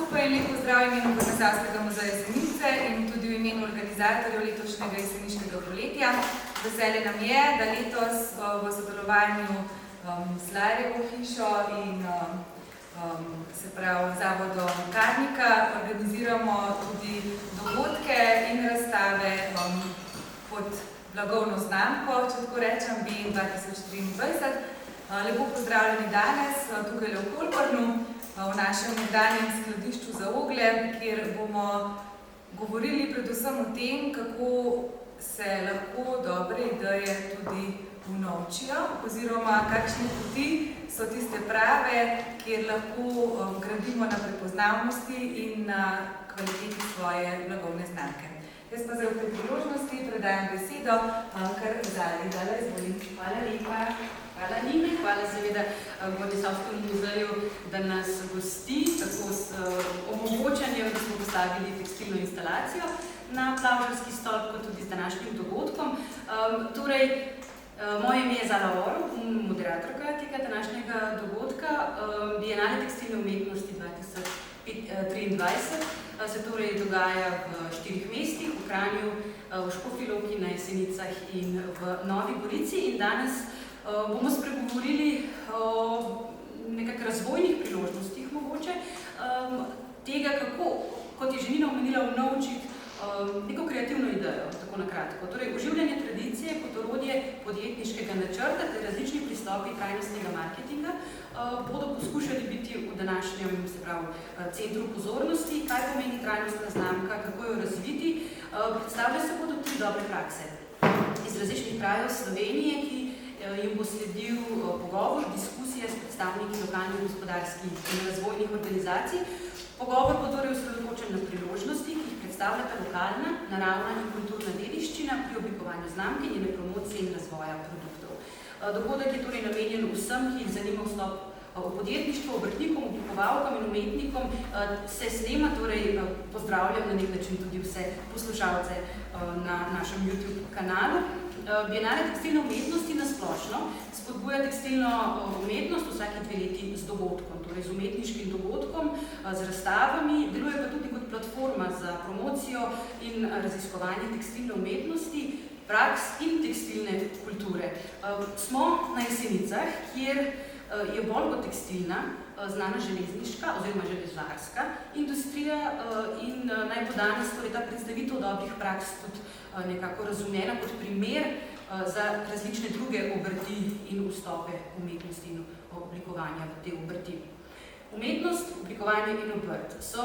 skupaj in lepo zdrav v imenu Posavskega muzeja Jesenice in tudi v imenu organizatorjev letošnjega jeseniškega poletja. Veselje nam je, da letos v sodelovanju s Lajrevo hišo in Zavodom Karnika organiziramo tudi dogodke in razstave pod blagovno znamko, če tako rečem, BN 2023. Lepo pozdravljeni danes tukaj v Kolpornu, v našem nekdanjem skladišču za oglje, kjer bomo govorili predvsem o tem, kako se lahko dobre ideje tudi unovčijo, oziroma kakšne poti so tiste prave, kjer lahko gradimo na prepoznavnosti in na kvaliteti svoje blagovne znamke. Jaz pa zdaj v tej priložnosti predajam besedo kar Zali. Dala, izvolim. Hvala lepa. Hvala Nime, hvala seveda Posavskemu muzeju, da nas gosti, tako s omogočanjem, da smo postavili tekstilno instalacijo na plavžarski stolp, kot tudi z današnjim dogodkom. Moje ime je Zala Orov, moderatorka tega današnjega dogodka. Bienale tekstilne umetnosti 2023 se torej dogaja v 4 mestih, v Kranju, v Škofji Loki, na Jesenicah in v Novi Gorici. In danes bomo spregovorili o nekakšnih razvojnih priložnostih mogoče, tega, kako, kot je že Nina omenila, unovčiti neko kreativno idejo, tako na kratko. Torej, oživljanje tradicije kot orodje podjetniškega načrta ter različni pristopi trajnostnega marketinga bodo poskušali biti v današnjem, centru pozornosti, kaj pomeni trajnostna znamka, kako jo razviti. Predstavlja se bodo 3 dobre prakse iz različnih krajev Slovenije, ki jim bo sledil pogovor, diskusija s predstavniki lokalnih gospodarskih in razvojnih organizacij. Pogovor bo torej osredotočen na priložnosti, ki jih predstavljata lokalna, naravna in kulturna dediščina pri oblikovanju znamke, njene promocije in razvoja produktov. Dogodek je torej namenjen vsem, ki jih zanima vstop v podjetništvo, obrtnikom, oblikovalkam in umetnikom. Se snema, torej pozdravljam na nek način tudi vse poslušalce na našem YouTube kanalu. Bienale tekstilne umetnosti na splošno spodbuja tekstilno umetnost vsaki 2 leti z dogodkom, torej z umetniškim dogodkom, z razstavami, deluje pa tudi kot platforma za promocijo in raziskovanje tekstilne umetnosti, praks in tekstilne kulture. Smo na Jesenicah, kjer je bolj kot tekstilna znana železniška oziroma železarska industrija in naj bo danes torej ta predstavitev dobrih praks tudi nekako razumljena kot primer za različne druge obrti in vstope umetnosti in oblikovanja v te obrti. Umetnost, oblikovanje in obrt so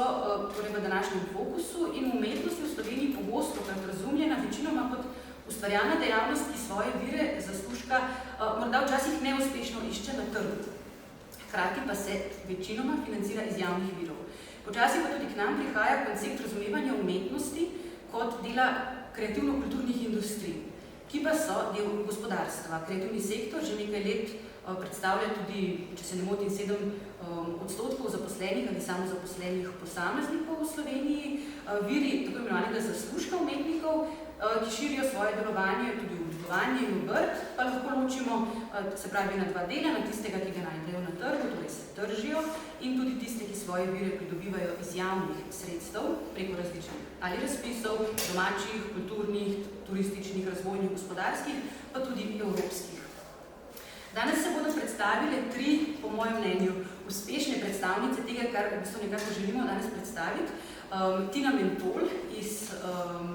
torej v današnjem fokusu in umetnost v Sloveniji pogosto razumljena večinoma kot ustvarjalna dejavnost, ki svoje vire zaslužka morda včasih neuspešno išče na trgu. Hkrati pa se večinoma financira iz javnih virov. Počasi pa tudi k nam prihaja koncept razumevanja umetnosti kot dela kreativno-kulturnih industrij, ki pa so del gospodarstva. Kreativni sektor že nekaj let predstavlja tudi, če se ne motim, 7% zaposlenih ali samozaposlenih posameznikov v Sloveniji. Viri tako imenovanega zaslužka umetnikov, ki širijo svoje delovanje, tudi oblikovanje in obrt, pa lahko ločimo na 2 dela, na tistega, ki ga najdejo na trgu, torej se tržijo, in tudi tiste, ki svoje vire pridobivajo iz javnih sredstev preko različnih ali razpisov, domačih, kulturnih, turističnih, razvojnih, gospodarskih, pa tudi evropskih. Danes se bodo predstavile 3, po mojem mnenju, uspešne predstavnice tega, kar v bistvu nekako želimo danes predstaviti. Tina Mentol iz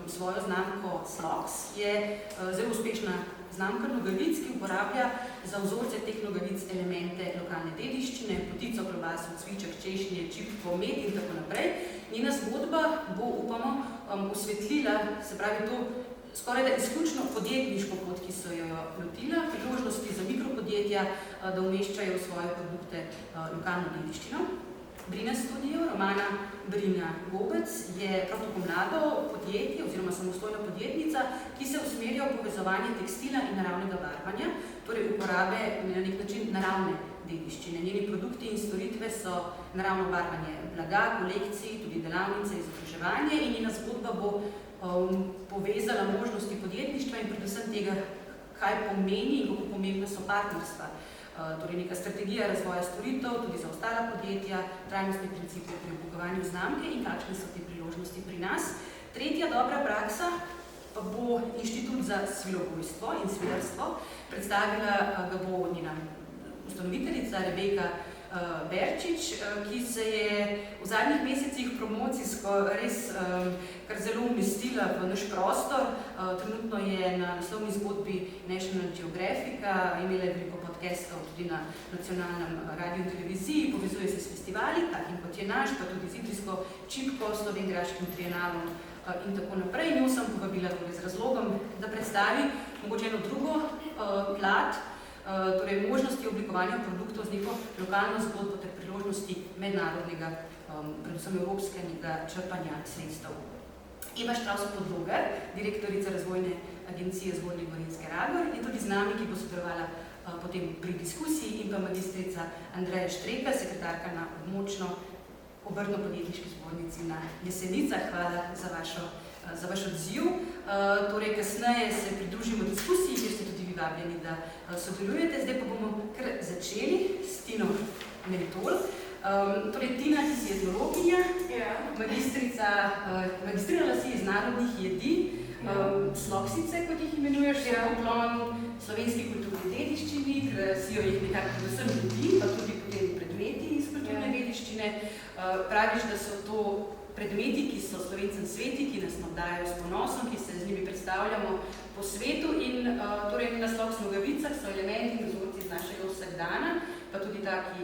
svojo znamko Sloks je zelo uspešna znamka nogavic, ki uporablja za vzorce teh nogavic elemente lokalne dediščine, potico, klobaso, cviček, češnje, čipko, med in tako naprej. Njena zgodba bo, upamo, osvetlila, to skoraj da izključno podjetniško pot, ki so jo lotila, priložnosti za mikropodjetja, da umeščajo v svoje produkte lokalno dediščino. Brina Studio, Romana Brina Gobec, je prav tako mlado podjetje oziroma samostojna podjetnica, ki se usmerja v povezovanje tekstila in naravnega barvanja, torej uporabe na nek način naravne dediščine. Njeni produkti in storitve so naravno barvanje blaga, kolekcij, tudi delavnice, izobraževanje in njena zgodba bo povezala možnosti podjetništva in predvsem tega, kaj pomeni in kako pomembna so partnerstva. torej neka strategija razvoja storitev, tudi za ostala podjetja, trajnostni principi pri oblikovanju znamke in kakšne so te priložnosti pri nas. Tretja dobra praksa pa bo Inštitut za svilobojstvo in svilarstvo. Predstavila ga bo njena ustanoviteljica Rebeka Berčič, ki se je v zadnjih mesecih promocijsko res kar zelo umestila v naš prostor. Trenutno je na naslovni zgodbi National Geographica, imela je veliko podcastov tudi na nacionalnem radiju in televiziji, povezuje se s festivali, takim kot je naš, pa tudi z Idrijsko čipko, Slovenjgraškim trienalom in tako naprej. Njo sem povabila tudi z razlogom, da predstavi mogoče eno drugo plat, torej možnosti oblikovanja produktov z neko lokalno zgodbo ter priložnosti mednarodnega, predvsem evropskega črpanja sredstev. Eva Štravs-Podlogar, direktorica razvojne agencije Zgornji Gorenjski Rabor, je tudi z nami, ki bo sodelovala potem pri diskusiji, in pa magistrica Andreja Štreka, sekretarka na območno obrtno-podjetniški zbornici na Jesenicah. Hvala za vaš odziv. Torej, kasneje se pridružimo diskusiji, kjer ste tudi vi vabljeni, da sodelujete. Zdaj pa bomo kar začeli s Tino Mentol. Torej, Tina, ti si etnologinja, magistrirala si iz narodnih jedi, sloksice, kot jih imenuješ, poklon slovenski kulturni dediščini, krasijo jih nekako predvsem ljudi, pa tudi potem predmeti iz kulturne dediščine. Praviš, da so to predmeti, ki so Slovencem sveti, ki nas navdajajo s ponosom, ki se z njimi predstavljamo po svetu, in torej naslov Smogavicah so elementi in vzorci iz našega vsakdana, pa tudi taki,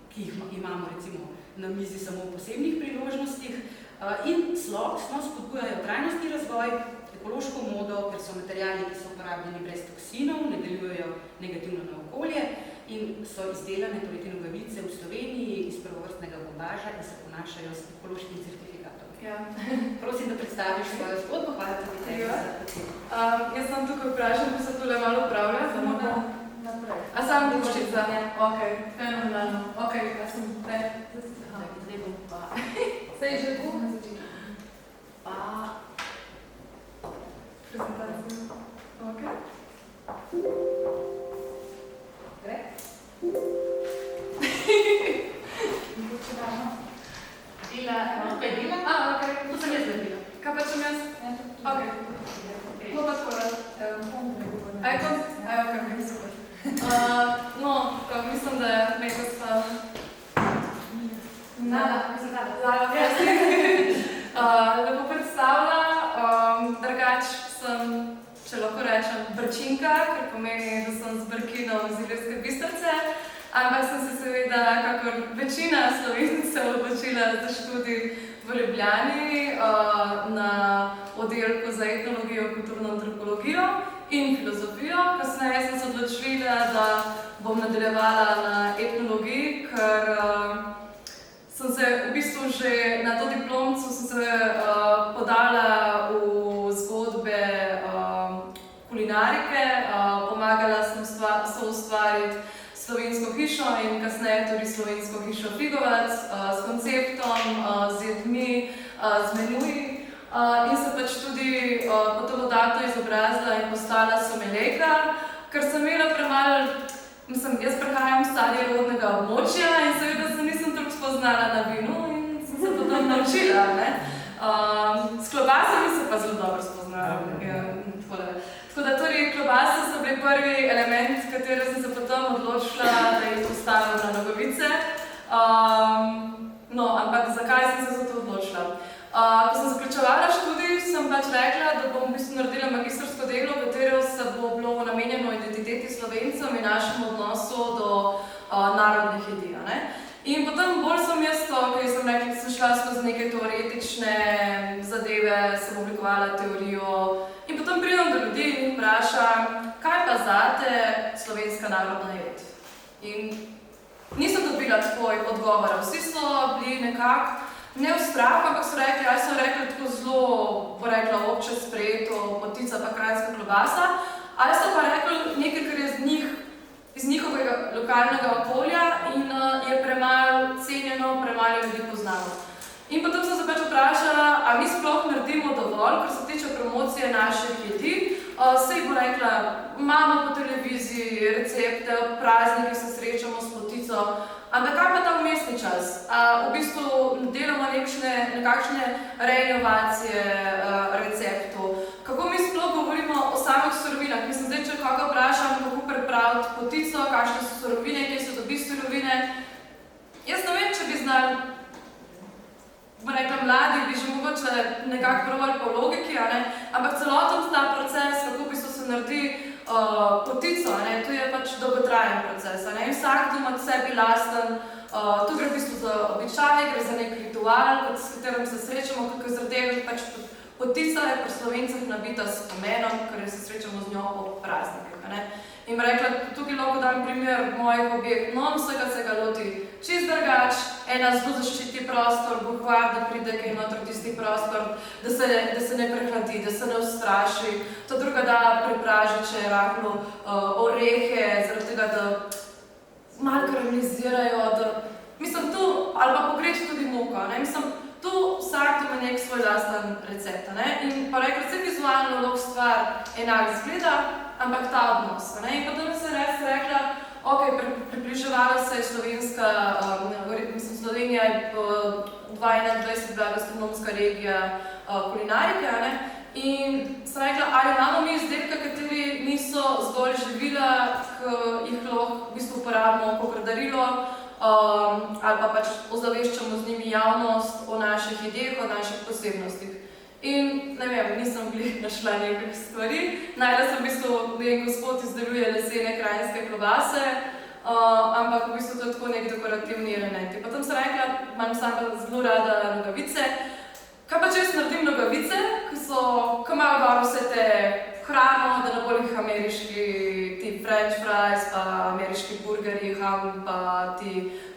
ki jih imamo recimo na mizi samo v posebnih priložnostih. In slog spodbujajo trajnostni razvoj, ekološko modo, ker so materiali, ki so uporabljeni brez toksinov, ne delujejo negativno na okolje in so izdelane, torej te nogavice, v Sloveniji iz prvovrstnega bombaža in se ponašajo s ekološkim certifikatom. Prosim, da predstaviš svojo zgodbo. Hvala tudi tebi za potem. Jaz sem tukaj vprašal, ko se tole malo upravlja. Samo naprej. A sam dušica? Ok, fenomenalno. Ok, ja sem ne. Zdaj bom pa... Sej že tu na začetku. Prezentacijo. Ok. Gre? Mogoče damo. Dela, tukaj dela? Ok. To sem jaz naredila. Kaj pa čem jaz? Ok. To pa tako rad. Ok, super. No, mislim, da je nekaj stvar. Lepo predstavlja. Drugač sem, če lahko rečem, brčinka, ker pomeni, da sem z Brkinom iz Ilirske Bistrice, ampak sem se seveda, kakor večina Slovencev, odločila za študij v Ljubljani na oddelku za etnologijo, kulturno antropologijo in filozofijo. Kasneje sem se odločila, da bom nadaljevala na etnologiji, ker sem se v bistvu že na to diplomcu podala v zgodbe kulinarike, pomagala sem soustvariti slovensko hišo in kasneje tudi slovensko hišo Figovac s konceptom, z jedmi, z menuji. In se pač tudi po to dodatno izobrazila in postala somelejka, ker sem imela premalo. Jaz prihajam iz rodnega območja in seveda se nisem toliko spoznala na vinu in sem se potem naučila. S klobasami se pa zelo dobro spoznala. Tako da torej klobase so bili prvi element, s katerim sem se potem odločila, da jih postavim na nogavice. Ampak zakaj sem se za to odločila? Ko sem zaključevala študij, sem pač rekla, da bom v bistvu naredila magistrsko delo, v katero se bo bilo namenjeno identiteti Slovencem in našemu odnosu do narodnih jedi. In potem bolj sem jaz to, ker sem rekla, da sem šla skozi neke teoretične zadeve, sem oblikovala teorijo in potem pridem do ljudi in vprašam, kaj pa zate slovenska narodna jed? In nisem dobila takoj odgovora. Vsi so bili nekako ne v strahu, ampak so rekli, ali so rekli tako zelo, bo rekla, obče sprejeto, potica pa kranjska klobasa, ali so pa rekli nekaj, kar je iz njihovega lokalnega okolja in je premalo cenjeno, premalo ljudi poznamo. In potem sem se pač vprašala, ali mi sploh naredimo dovolj, kar se tiče promocije naših jedi, Sej bo rekla, imamo po televiziji recepte, prazniki se srečamo s potico, ampak kaj pa ta vmesni čas? V bistvu delamo nekakšne reinovacije receptov. Kako mi sploh govorimo o samih surovinah? Mislim, zdaj, če koga vprašam, kako pripraviti potico, kakšne so surovine, kje se dobi surovine. Jaz ne vem, če bi znali, bo rekla, mladi bi že mogoče nekako probali po logiki, ampak celoten ta proces, kako v bistvu se naredi potico, to je pač dolgotrajen proces. In vsak ima od sebi lasten, tu gre v bistvu za običaj, gre za nek ritual, s katerim se srečamo, kako zaradi tega pač potica je pri Slovencih nabita s pomenom, ker se srečamo z njo ob praznikih. In bi rekla, tukaj lahko dam primer mojih objektov, vsega se ga loti čist drugač, ena zelo zaščiti prostor, bo hvar, da pride kaj noter tisti prostor, da se ne prehladi, da se ne ustraši. To druga da prepraži, če je rahlo orehe, zaradi tega, da malo karamelizirajo, da mislim tu, ali pa pogreči tudi moko, mislim, tu vsak ima nek svoj lasten recept, in pa rekla, vse vizualno lahko stvar enak zgleda, ampak ta odnos, in potem se res rekla, ok, približevala se je slovenska, mislim, Slovenija je 2021 bila gastronomska regija kulinarike, in sem rekla, ali imamo mi izdelke, kateri niso zgolj živila, ki jih lahko v bistvu uporabimo kot darilo, ali pa pač ozaveščamo z njimi javnost o naših idejah, o naših posebnostih. In ne vem, nisem našla nekaj stvari. Najla sem v bistvu, da gospod izdeluje lesene krajinske klobase, ampak v bistvu to je tako nek dekorativni element. Potem sem rekla, imam sama zelo rada nogavice. Kaj pa če jaz naredim nogavice, ki imajo gor vse te hrano, da ne bo jih ameriški ti french fries, pa ameriški burgeri, ham, pa ti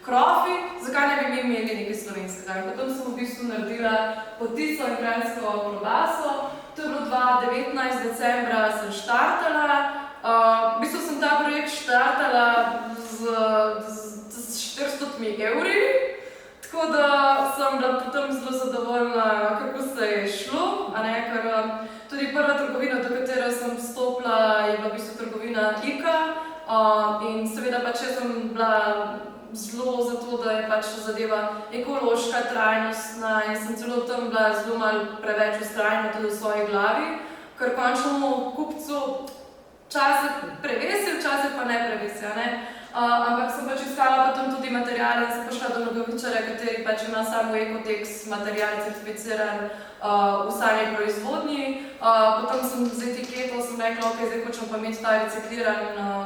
krofi, zakaj ne bi mi imeli nekaj slovenskega? Potem sem v bistvu naredila potico in kranjsko klobaso. To je bilo 2019, decembra sem štartala. V bistvu sem ta projekt štartala z 400 evri, tako da sem bila potem zelo zadovoljna, kako se je šlo, ker tudi prva trgovina, do katero sem vstopila, je bila v bistvu trgovina IKA, in seveda pač jaz sem bila zelo za to, da je pač zadeva ekološka, trajnostna, in sem celo tam bila zelo malo preveč vztrajna tudi v svoji glavi, ker končnemu kupcu včasih prevesi, včasih pa ne prevesi, ampak sem pač iskala potem tudi materiale in sem prišla do nogavičarja, kateri pač ima samo Ecotex material certificiran v sami proizvodnji. Potem sem z etiketo sem rekla, ok, zdaj hočem pa imeti ta recikliran,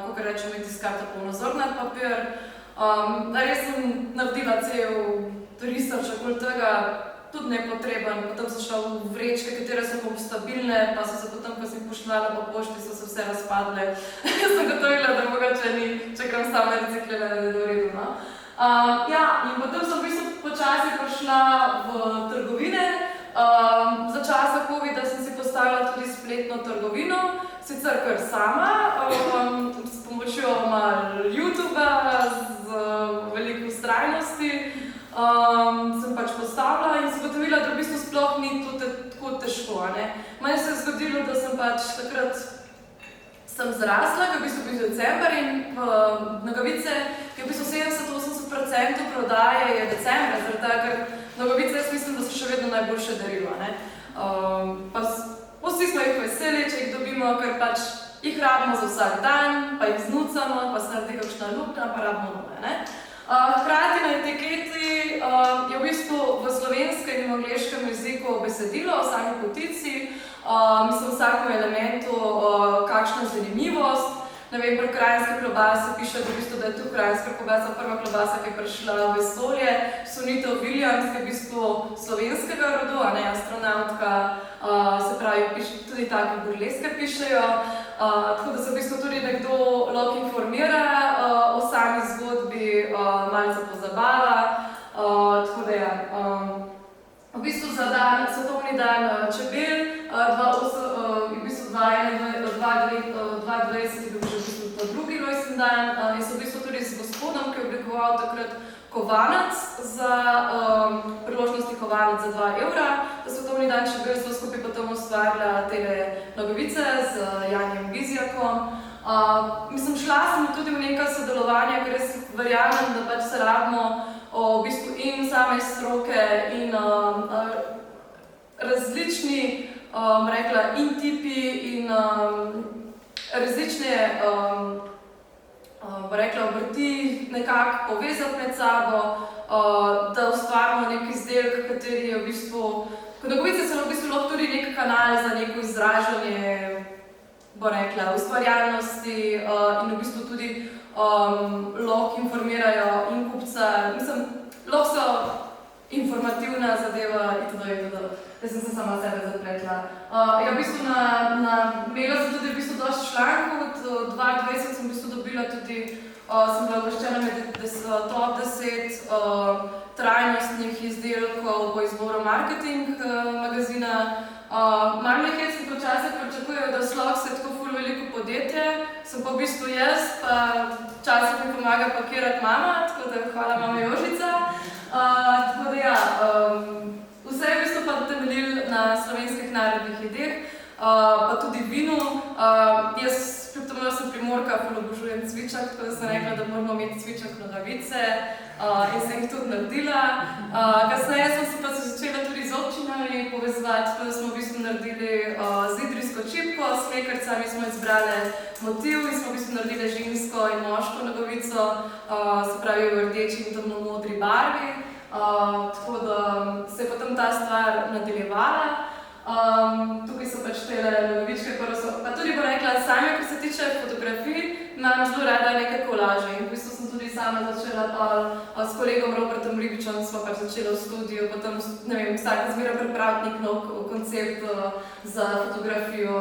kako rečem, imeti skarta polnozornat papir. Res sem naredila cel research okoli tega, tudi nepotreben, potem sem šla v vrečke, katere so stabilne, pa so se potem, ko sem pošljala po pošti, so se vse razpadle. Sem gotovila, da mogoče ni, če kam same reciklirane, da je v redu. In potem sem v bistvu počasi prišla v trgovine. Za časa COVID-a sem si postavila tudi spletno trgovino, sicer kar sama, s pomočjo malo YouTubea, z veliko vztrajnosti. Sem pač postavila in sem gotovila, da v bistvu sploh ni to tako težko. Meni se je zgodilo, da sem pač takrat zrasla, ki je v bistvu bil december in nogavice, ki je v bistvu 70-80% prodaje je decembra, zaradi tega, ker nogavice jaz mislim, da so še vedno najboljše darilo. Vsi smo jih veseli, če jih dobimo, ker pač jih rabimo za vsak dan, pa jih znucamo, pa se naredi kakšna luknja, pa rabimo nove. Hkrati na etiketi je v bistvu v slovenskem in angleškem jeziku besedilo o sami potici, mislim vsakem elementu kakšna zanimivost. Ne vem, pri krajinske klobase piše, da je tu krajinska klobasa prva klobasa, ki je prišla v vesolje. Sunita Williams, ki je v bistvu slovenskega rodu, astronautka, se pravi, tudi take burleske pišejo. Tako da se v bistvu tudi nekdo lahko informira o sami zgodbi, malce pozabava. Tako da ja, v bistvu za svetovni dan čebel, v bistvu 2020 je bil že v bistvu drugi rojstni dan in so v bistvu tudi z gospodom, ki je oblikoval takrat kovanec za priložnosti kovanec za 2 evra. Za svetovni dan čebel smo skupaj potem ustvarila tele nogavice z Janijem Bizjakom. Mislim, šla sem tudi v neka sodelovanja, ker res verjamem, da pač se rabimo v bistvu in same stroke in različni, rekla, in tipi in različne rekla, obrti nekako povezati med sabo, da ustvarimo nek izdelek, kateri je v bistvu, kot nogavice so v bistvu lahko tudi nek kanal za neko izražanje, bo rekla, ustvarjalnosti in v bistvu tudi lahko informirajo in kupca, mislim, lahko so informativna zadeva itd. Jaz sem se sama sebe zapletla. Ja, v bistvu imela sem tudi v bistvu dosti člankov, od 2020 sem v bistvu dobila tudi, sem bila uvrščena med top 10 trajnostnih izdelkov po izboru marketing magazina. Malo me hecno včasih pričakujejo, da Slog se tako ful veliko podjetje, sem pa v bistvu jaz, pa včasih mi pomaga pakirati mama, tako da hvala mama Jožica. Tako da ja, vse je v bistvu pa temeljil na slovenskih narodnih jedeh, pa tudi vinu. Jaz, kljub temu, da sem Primorka, ful obožujem cvičak, tako da sem rekla, da moramo imeti cvičak nogavice in sem jih tudi naredila. Kasneje sem se pa začela tudi z občinami povezovati, tako da smo v bistvu naredili z idrijsko čipko, s smekarcami smo izbrali motiv in smo v bistvu naredili žensko in moško nogavico, se pravi v rdeči in temno-modri barvi. Tako da se je potem ta stvar nadaljevala. Tukaj so pač tele nogavičke, pa tudi bo rekla, same, ko se tiče fotografij, imam zelo rada neke kolaže in v bistvu sem tudi sama začela s kolegom Robertom Ribičem, smo pač začela v studiu, potem, ne vem, vsak zmeraj pripraviti nek nov koncept za fotografijo,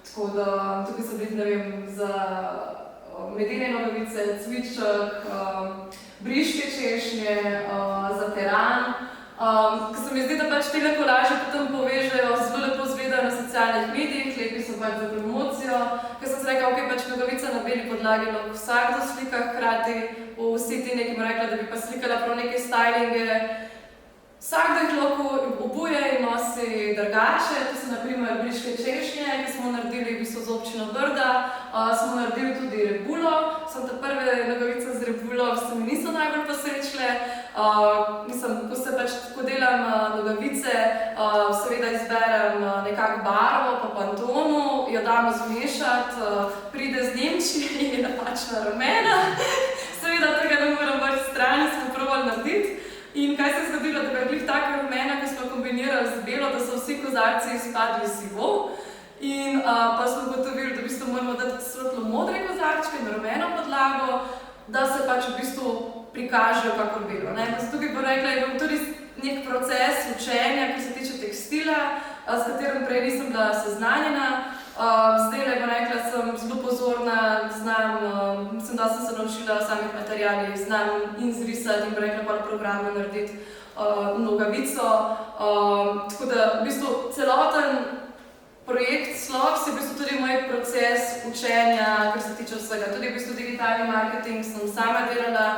tako da tukaj so bili, ne vem, za medene nogavice, cviček, briške češnje, za teran. Ko se mi zdi, da pač tele kolaže potem povežejo, zelo lepo izgledajo na socialnih medijih, lepi so pač za promocijo. Ker sem se rekla, ok, pač nogavica na beli podlagi lahko vsakdo slika, hkrati vsi ti neki rekla, da bi pa slikala prav neke stylinge. Vsakdo jih lahko obuje in nosi drugače, to so na primer briške češnje, ki smo naredili v bistvu z občino Brda, smo naredili tudi rebulo. Sem te prve nogavice z rebulo, se mi niso najbolj posrečile. Mislim, ko delam nogavice, seveda izberem nekako barvo po Pantonu, jo damo zmešati, pride z Nemčije in je napačna rumena. Seveda tega ne moram več strani, smo probali narediti. In kaj se je zgodilo, da je glih taka rumena, ki smo kombinirali z belo, da so vsi kozarci izpadli sivo. In pa smo ugotovili, da v bistvu moramo dati svetlo modre kozarčke in rumeno podlago, da se pač v bistvu prikažejo kakor belo. Tukaj bo rekla, je bil tudi nek proces učenja, ki se tiče tekstila, s katerim prej nisem bila seznanjena. Zdaj bo rekla, sem zelo pozorna, znam, mislim, da sem se naučila o samih materialih, znam in zrisati in bo rekla pa programe narediti nogavico. Tako da v bistvu celoten projekt Slog je v bistvu tudi moj proces učenja, kar se tiče vsega. Tudi v bistvu digitalni marketing sem sama delala.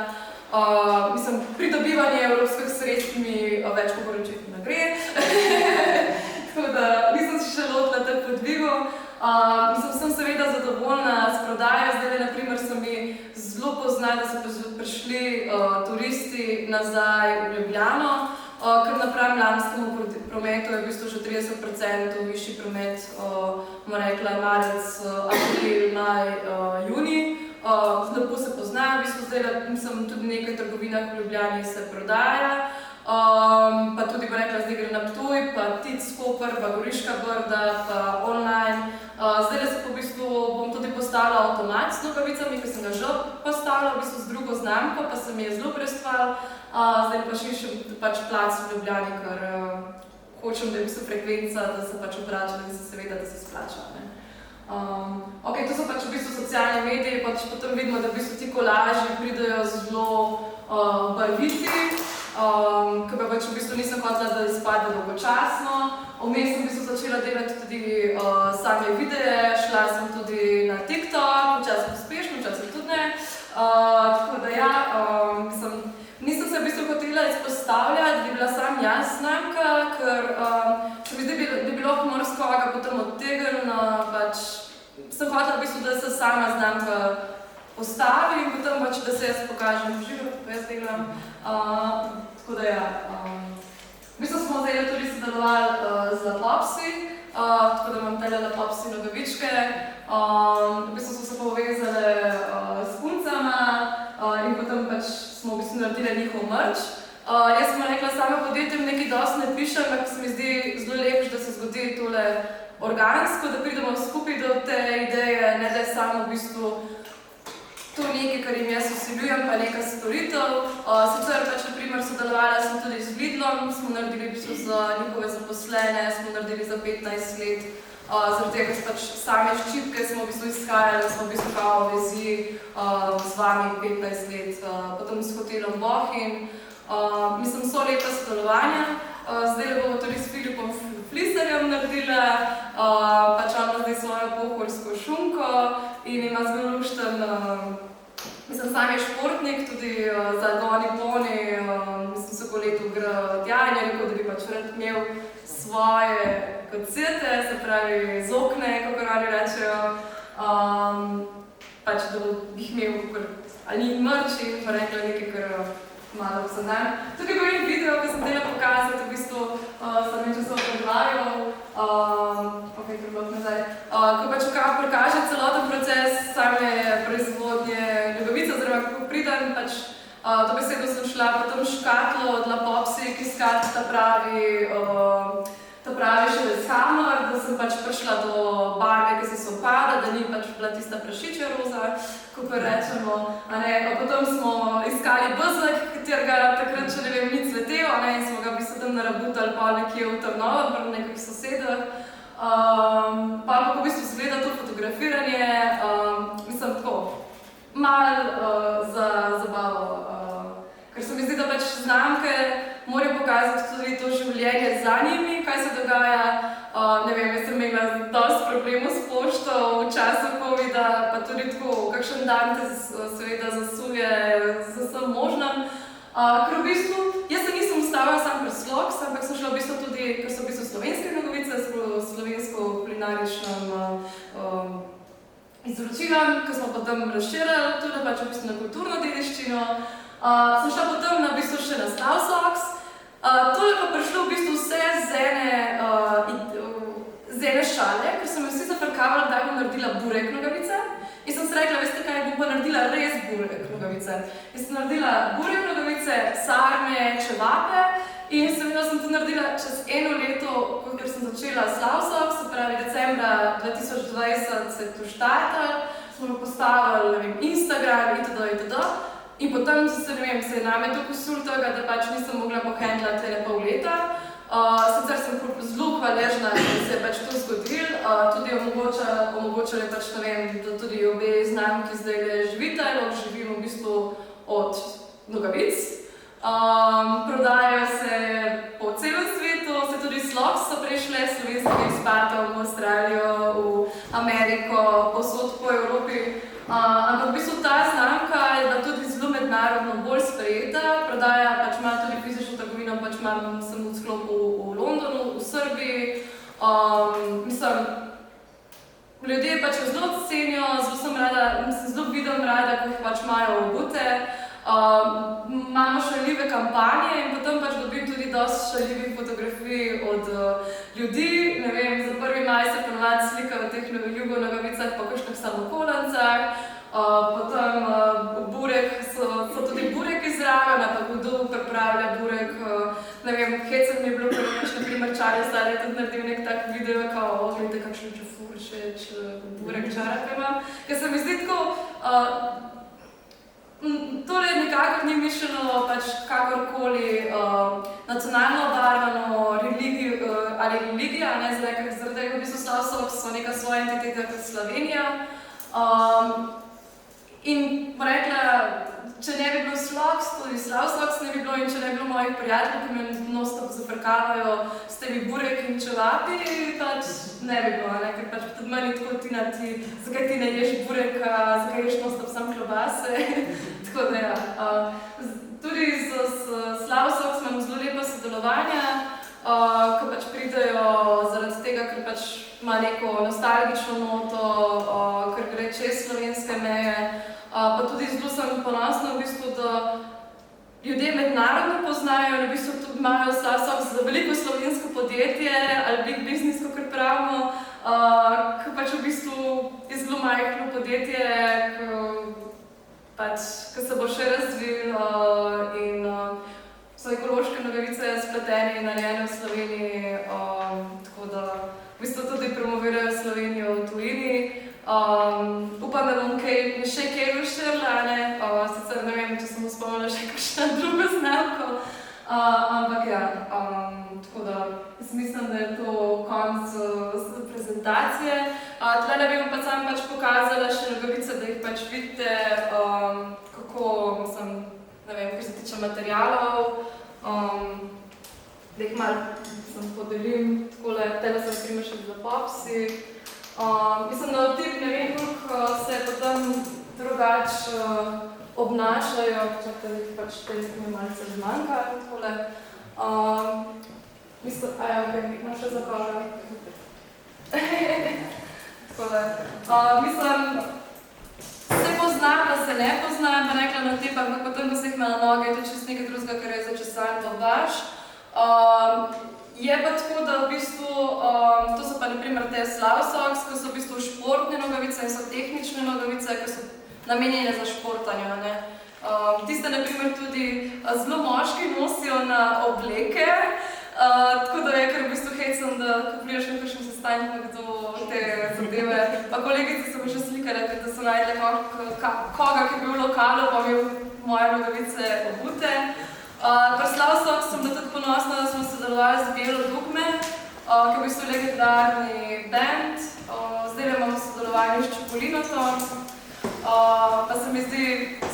Mislim, pridobivanje evropskih sredstv mi več pogoročiti ne gre. Tako da nisem si še lotila teh podvigov. Mislim, sem seveda zadovoljna s prodajo. Zdaj, na primer, sem mi zelo pozna, da so prišli turisti nazaj v Ljubljano, ker napram lanskemu prometu je v bistvu že 30% višji promet, bomo rekla, marec, april, maj, junij. Lepo se pozna, v bistvu zdaj, mislim, tudi nekaj trgovinah v Ljubljani se prodaja. Pa tudi, bo rekla, zdaj gre na Ptuj, pa Tic, Koper, pa Goriška Brda, pa online. Zdaj se pa v bistvu bom tudi postavila avtomat s nogavicami, ki sem ga že postavila, v bistvu z drugo znamko, pa se mi je zelo prestval. Zdaj pa še pač plac v Ljubljani, ker hočem, da je v bistvu frekvenca, da se pač obrača in se seveda, da se splača. Ok, to so pač v bistvu socialne medije, pač potem vidimo, da v bistvu ti kolaži pridejo zelo barviti, ki pa pač v bistvu nisem hotela, da izpade dolgočasno. Vmes sem v bistvu začela delati tudi same videe, šla sem tudi na TikTok, včasih uspešno, včasih tudi ne. Tako da ja, v bistvu, da se sama znamka postavi in potem pač, da se jaz pokažem v živo, kako jaz delam. Tako da ja, v bistvu smo zdaj tudi sodelovali z Lapopsi, tako da imam tele Lapopsi nogavičke. V bistvu so se povezali s puncama in potem pač smo v bistvu naredili njihov merch. Jaz sem rekla, sama podjetjem nekaj dosti ne pišem, ker se mi zdi zelo lepš, da se zgodi tole organsko, da pridemo skupaj do te ideje, ne da je samo v bistvu to nekaj, kar jim jaz vsiljujem, pa neka storitev. Sicer pač, na primer, sodelovala sem tudi z Lidlom, smo naredili v bistvu za njihove zaposlene, smo naredili za 15 let, zaradi tega, ker pač same ščipke smo v bistvu izhajali, smo v bistvu kao vezi z vami 15 let, potem s hotelom Bohinj. Mislim, so lepa sodelovanja. Zdaj bomo tudi s Filipom Fliserjem naredila, pač on zdaj svojo pohorsko šunko in ima zelo lušten, mislim, sam je športnik, tudi za goni poni, mislim, so koletu tja in je rekel, da bi pač rad imel svoje koncerte, se pravi zokne, kako oni rečejo, pač da bi jih imel, ali ni mrč in pa rekla nekaj, kar malo obsadam. Tukaj bo en video, ki sem htela pokazati, v bistvu sem vem, če so predvajal, ok, preblok nazaj, ko pač prikaže celoten proces same proizvodnje nogavice, oziroma kako pridem, pač to besedo sem šla potem škatlo od Lapopsi, ki skat ta pravi šele samar, da sem pač prišla do barve, ki se sopada, da ni pač bila tista prašičja roza, kako rečemo. Potem smo iskali bezek, katerega takrat še ne vem, ni cvetel, in smo ga v bistvu tam narabutali pa nekje v Trnovem, pri nekih sosedah. Pa kako v bistvu izgleda to fotografiranje, mislim tako, malo za zabavo. Ker se mi zdi, da pač znamke morajo pokazati tudi to življenje za njimi, kaj se dogaja. Ne vem, jaz sem imela dosti problemov s pošto v času covida, pa tudi tako, kakšen dan te seveda zasuje z vsem možnim. Ker v bistvu, jaz se nisem ustavila sam pri Sloks, ampak sem šla v bistvu tudi, ker so v bistvu slovenske nogavice, slovensko kulinaričnem izročilom, ki smo potem razširili tudi pač v bistvu na kulturno dediščino. Sem šla potem v bistvu še na Slavsoks. To je pa prišlo v bistvu vse z ene šale, ker sem vsi zafrkavali, da bom naredila burek nogavice. In sem se rekla, veste kaj, bom pa naredila res burek nogavice. In sem naredila burek nogavice, sarme, čevape in sem to naredila čez eno leto, ker sem začela Slavsoks, se pravi decembra 2020 se je to štartalo, smo postavili Instagram itd. In potem se je name toliko usul tega, da pač nisem mogla pohendlati tele pol leta. Sicer sem zelo hvaležna, da se je pač to zgodilo, tudi omogočali pač, ne vem, da tudi obe znamki zdaj živita, živimo v bistvu od nogavic. Prodajajo se po celem svetu, se tudi Sloks so prišle slovenskih ekspatov v Avstralijo, v Ameriko, povsod po Evropi. Ampak v bistvu ta znamka je bila tudi zelo mednarodno bolj sprejeta, prodaja pač ima tudi fizično trgovino, pač sem v sklopu v Londonu, v Srbiji. Mislim, ljudje pač jo zelo cenijo, zelo vidim rada, ko jih pač imajo obute. Imamo šaljive kampanje in potem pač dobim tudi dosti šaljivih fotografij od ljudi. Ne vem, za 1. maj se ponovadi slika v teh jugo nogavicah pa kakšnih samokolancah. Potem burek, so tudi bureki zraven, ampak kdo pripravlja burek. Ne vem, hecen mi je bilo, ker pač na primer Čarli zdaj tudi naredil nek tak video, kao, vidite kakšen čufur, burek čarape imam. Ker se mi zdi tako, tole nekako ni mišljeno pač kakorkoli nacionalno obarvano ali religija, ne, zaradi tega v bistvu Slavsoks so neka svoja entiteta kot Slovenija. In rekla, če ne bi bilo Sloks, tudi Slavsoks ne bi bilo in če ne bi bilo mojih prijateljev, ki me non-stop zafrkavajo s temi bureki in čevapi, pač ne bi bilo, ne, ker pač tudi meni tako Tina, zakaj ti ne ješ bureka, zakaj ješ non-stop sam klobase, tako da ja. Tudi s Slavsoks imamo zelo lepa sodelovanja, ko pač pridejo zaradi tega, ker pač ima neko nostalgično noto, ker čez slovenske meje. Pa tudi zelo sem ponosna v bistvu, da ljudje mednarodno poznajo in v bistvu tudi imajo za veliko slovensko podjetje ali big business, kakor pravimo, ki pač v bistvu je zelo majhno podjetje, ki se bo še razvilo in so ekološke nogavice spletene in narejene v Sloveniji, tako da v bistvu tudi promovirajo Slovenijo v tujini. Upam, da bom še kaj razširila, sicer ne vem, če sem spomnila še kakšno drugo znamko, ampak ja, tako da jaz mislim, da je to konc prezentacije. Tlele bi vam pa sam pač pokazala še nogavice, da jih pač vidite, kako, mislim, ne vem, kar se tiče materialov, da jih malo podelim, takole, tele so naprimer še za popsi. Mislim, da v tip ne vem, koliko se potem drugač obnašajo, čakaj, da jih pač te mi malce zmanjka, takole. Mislim, ok, imam še za koga. Takole. Mislim, se pozna, pa se ne pozna, pa rekla na tip, ampak potem, ko se jih ima na noge, je to čist nekaj drugega, kar je začesan pobaš. Je pa tako, da v bistvu, to so pa naprimer te Slough Socks, ki so v bistvu športne nogavice in so tehnične nogavice, ki so namenjene za športanje. Tiste naprimer tudi zelo moški nosijo na obleke, tako da je kar v bistvu hecam, da ko priješ na kakšen sestanek do te zadeve. Pa kolegice so mi že slikale, da so najdele koga, ki je bil v lokalu, pa imel moje nogavice obute. Pri Slough Socks sem bila tudi ponosna, da smo sodelovali z Bielo Dugme, ki je v bistvu legendarni band. Zdaj imamo sodelovanje s Čopolinotom, pa se mi zdi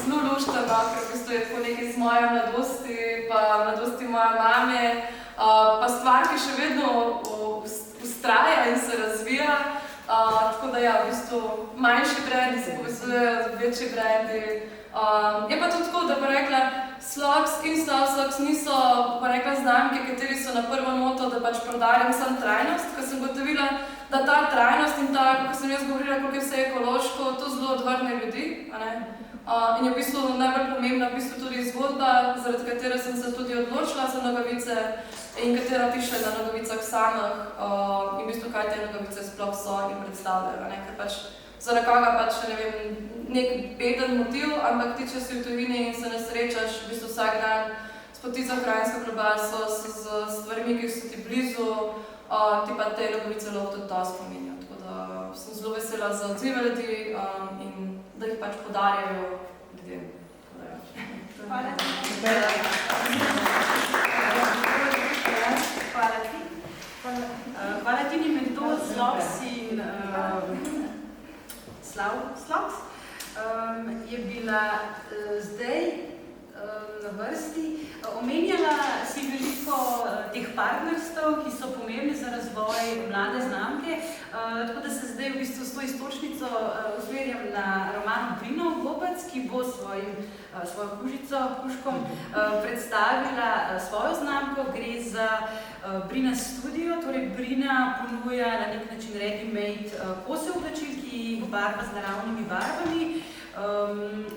zelo lušteno, ker v bistvu je tako nekaj iz moje mladosti, pa mladosti moje mame, pa stvar, ki še vedno vztraja in se razvija. Tako da ja, v bistvu manjši brendi se povezujejo z večji brendi. Je pa tudi tako, da pa rekla, Slogs in Slough Socks niso pa rekla znamke, kateri so na prvo noto, da pač prodarjam sam trajnost, ker sem gotovila, da ta trajnost in ta, kako sem jaz govorila, koliko je vse ekološko, to zelo odvrne ljudi, in je v bistvu najbolj pomembna v bistvu tudi zgodba, zaradi katere sem se tudi odločila za nogavice in katera piše na nogavicah samih in v bistvu kaj te nogavice sploh so in predstavljajo, ker pač za nekoga pač, ne vem, nek beden motiv, ampak ti, če si v tujini in se ne srečaš v bistvu vsak dan s potico krajinsko klobaso, s stvarmi, ki so ti blizu, ti pa te nogavice lahko tudi to spominjajo. Tako da sem zelo vesela za odzive ljudi in da jih pač podarjajo ljudem. Hvala. Hvala Tini Mento, Slogs in Slogs. Je bila zdaj na vrsti. Omenjala si veliko teh partnerstv, ki so pomembni za razvoj mlade znamke, tako da se zdaj v bistvu s to istočnico usmerjam na Romano Brinov Gobec, ki bo svojo kužkom predstavila svojo znamko. Gre za Brina Studio, torej Brina ponuja na nek način ready-made kose oblačil, ki jih barva z naravnimi barvami.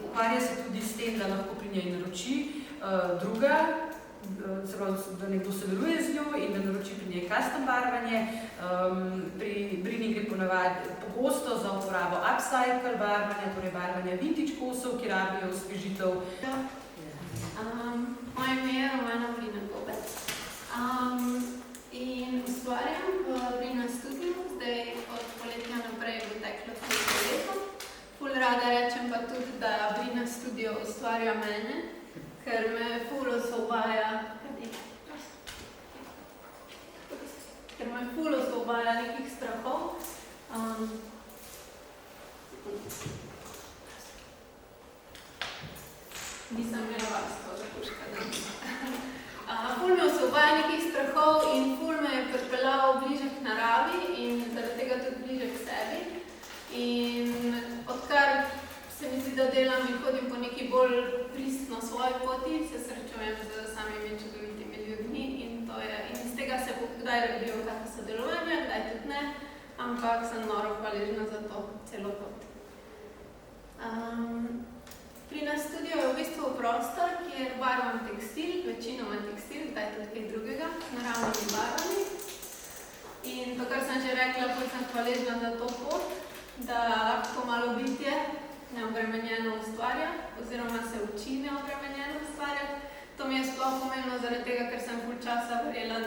Ukvarja se tudi s tem, da lahko pri njej naroči druga, se pravi, da nekdo sodeluje z njo in da naroči pri njej custom barvanje. Pri Brini gre pogosto za uporabo upcycle barvanja, torej barvanja vintage kosov, ki rabijo osvežitev. Moje ime je Romana Brina Gobec in ustvarjam v Brina Studio, zdaj od poletja naprej bo teklo vse leto. Ful rada rečem pa tudi, da Brina Studio ustvarja mene, ker me ful osvobaja nekih strahov. Nisem imela vas to zapuška danes. Ful me osvobaja nekih strahov in ful me je pripeljal bliže k naravi in zaradi tega tudi bliže k sebi. In odkar se mi zdi, da delam in hodim po neki bolj pristno svoji poti, se srečujem z samimi čudovitimi ljudmi in iz tega se kdaj rodijo kakšne sodelovanja, kdaj tudi ne, ampak sem noro hvaležna za to celo pot. Pri nas studio je v bistvu prostor, kjer barvam tekstil, večinoma tekstil, kdaj tudi kaj drugega, z naravnimi barvami. In to, kar sem že rekla, bolj sem hvaležna za to pot, da lahko malo bitje neobremenjeno ustvarja, oziroma se uči neobremenjeno ustvarjati. To mi je sploh pomembno zaradi tega, ker sem ful časa verjela,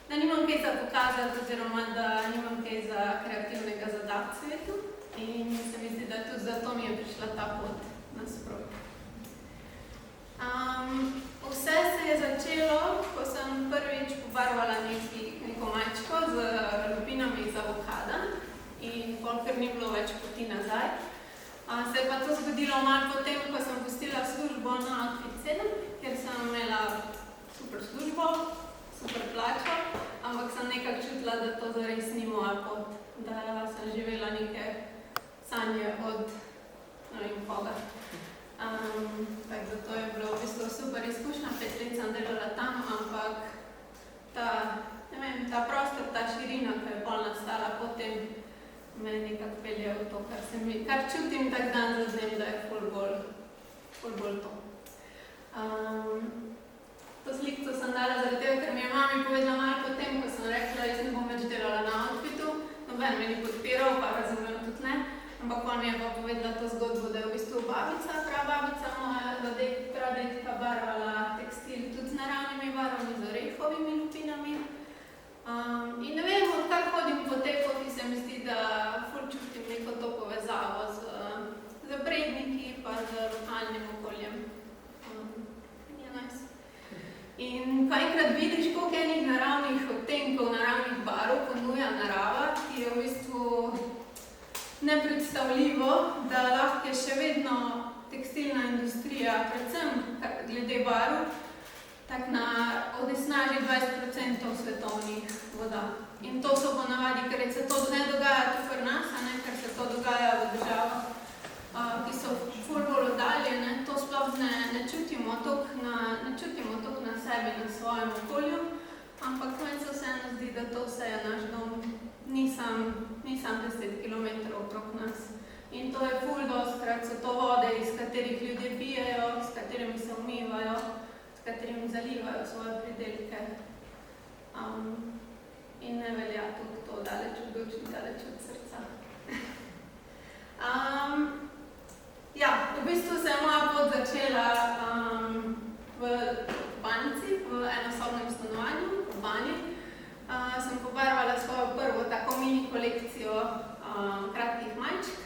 da nimam kaj za pokazati, oziroma da nimam kaj za kreativnega zadati svetu. In se mi zdi, da tudi zato mi je prišla ta pot nasproti. Vse se je začelo, ko sem prvič pobarvala neko mačko z lupinami iz avokada in ker ni bilo več poti nazaj. Se je pa to zgodilo malo potem, ko sem pustila službo na Outfit 7, kjer sem imela super službo, super plačo, ampak sem nekako čutila, da to zares ni moja pot, da sem živela neke sanje od ne vem koga. Zato je bilo v bistvu super izkušnja, 5 let sem delala tam, ampak ta prostor, ta širina, ki je pol nastala potem, me nekako pelje v to, kar čutim tak dan za dnem, da je ful bolj to. To slikco sem dala zaradi tega, ker mi je mami povedala malo potem, ko sem rekla, jaz ne bom več delala na Outfitu, noben me ni podpiral, pa razumem tudi ne. Ampak on mi je pa povedala to zgodbo, da je v bistvu babica, prababica moja, pradedka barvala tekstil tudi z naravnimi barvami, z orehovimi lupinami. In ne vem, odkar hodim po tej poti, se mi zdi, da ful čutim neko to povezavo z predniki pa z lokalnim okoljem. Je nice. In ko enkrat vidiš, koliko enih naravnih odtenkov, naravnih barv ponuja narava, ki je v bistvu nepredstavljivo, da lahko je še vedno tekstilna industrija, predvsem glede barv, tak odnesnaži 20% svetovnih voda. In to so ponavadi, ker se to ne dogaja tu pri nas, ker se to dogaja v državah, ki so ful bolj oddaljene, to sploh ne čutimo toliko na sebi, na svojem okolju, ampak meni se vseeno zdi, da to vse je naš dom. Ni sam 10 km okrog nas. In to je ful dostkrat, so to vode, iz katerih ljudje pijejo, s katerimi se umivajo, s katerimi zalivajo svoje pridelke. In ne velja tudi to daleč od oči, daleč od srca. V bistvu se je moja pot začela v Banici, v enosobnem stanovanju, v Bani. Sem pobarvala svojo prvo tako mini kolekcijo kratkih majčk.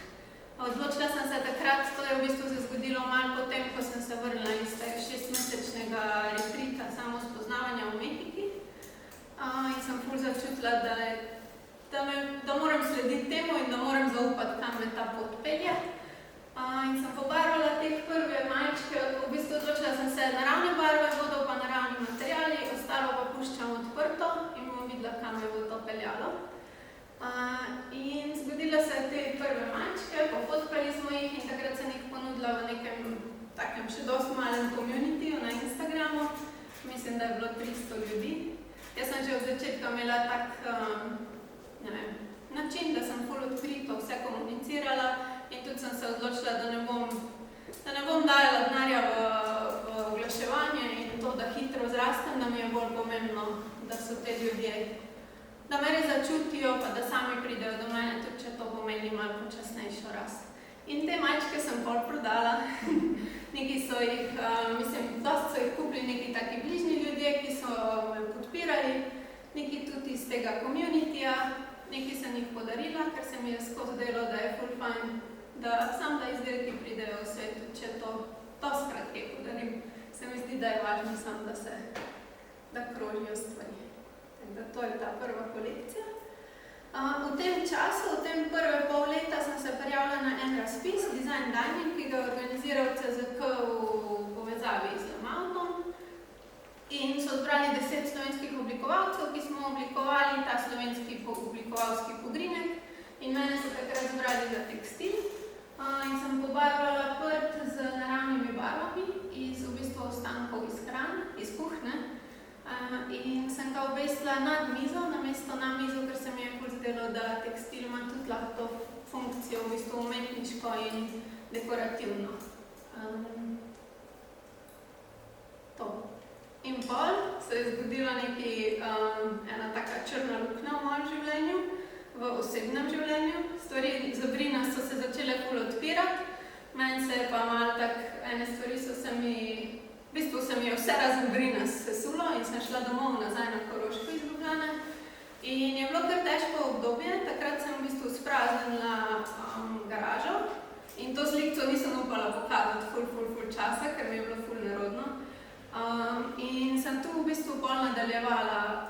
Odločila sem se takrat, to je v bistvu se zgodilo malo potem, ko sem se vrnila iz 6-mesečnega retrita samospoznavanja v Mehiki. In sem ful začutila, da moram slediti temu in da moram zaupati, kam me ta pot pelje. In sem pobarvala teh prve majčke, v bistvu odločila sem se naravne barve, bodo pa naravni materiali, ostalo pa puščam odprto in bom videla, kam me bo to peljalo. In zgodila se te prve majčke, pofotkali smo jih in takrat sem jih ponudila v nekem takem še dosti malem communityju na Instagramu. Mislim, da je bilo 300 ljudi. Jaz sem že od začetka imela tak način, da sem ful odkrito vse komunicirala in tudi sem se odločila, da ne bom dajala denarja v oglaševanje in to, da hitro zrastem, da mi je bolj pomembno, da so te ljudje, da me res začutijo, pa da sami pridejo do mene, tudi če to pomeni malo počasnejšo rast. In te majčke sem pol prodala. Neki so jih, dosti so jih kupili neki taki bližnji ljudje, ki so me podpirali, neki tudi iz tega communityja, neki sem jih podarila, ker se mi je skozi delo, da je ful fajn, da izdelki pridejo v svet, če to dostkrat kaj podarim. Se mi zdi, da je važno samo, da krožijo stvari. To je ta prva kolekcija. V tem času, v tem prve pol leta sem se prijavila na en razpis, Design Dining, ki ga je organiziral CZK v povezavi z Maltom. In so zbrali 10 slovenskih oblikovalcev, ki smo oblikovali ta slovenski oblikovalski pogrinek. In mene so takrat zbrali za tekstil. In sem pobarvala prt z naravnimi barvami iz v bistvu ostankov iz hrane, iz kuhne. In sem ga obesila nad mizo, namesto na mizo, ker se mi je ful zdelo, da tekstil ima tudi lahko funkcijo v bistvu umetniško in dekorativno. To. In pol se je zgodila ena taka črna luknja v mojem življenju, v osebnem življenju. Stvari za Brinas so se začele ful odpirati, meni se je pa malo ene stvari v bistvu se mi je vse razen Brinas sesulo in sem šla domov nazaj na Koroško iz Ljubljane. In je bilo kar težko obdobje, takrat sem v bistvu spraznila garažo in to slikco nisem upala pokazati ful časa, ker mi je bilo ful nerodno. In sem tu v bistvu pol nadaljevala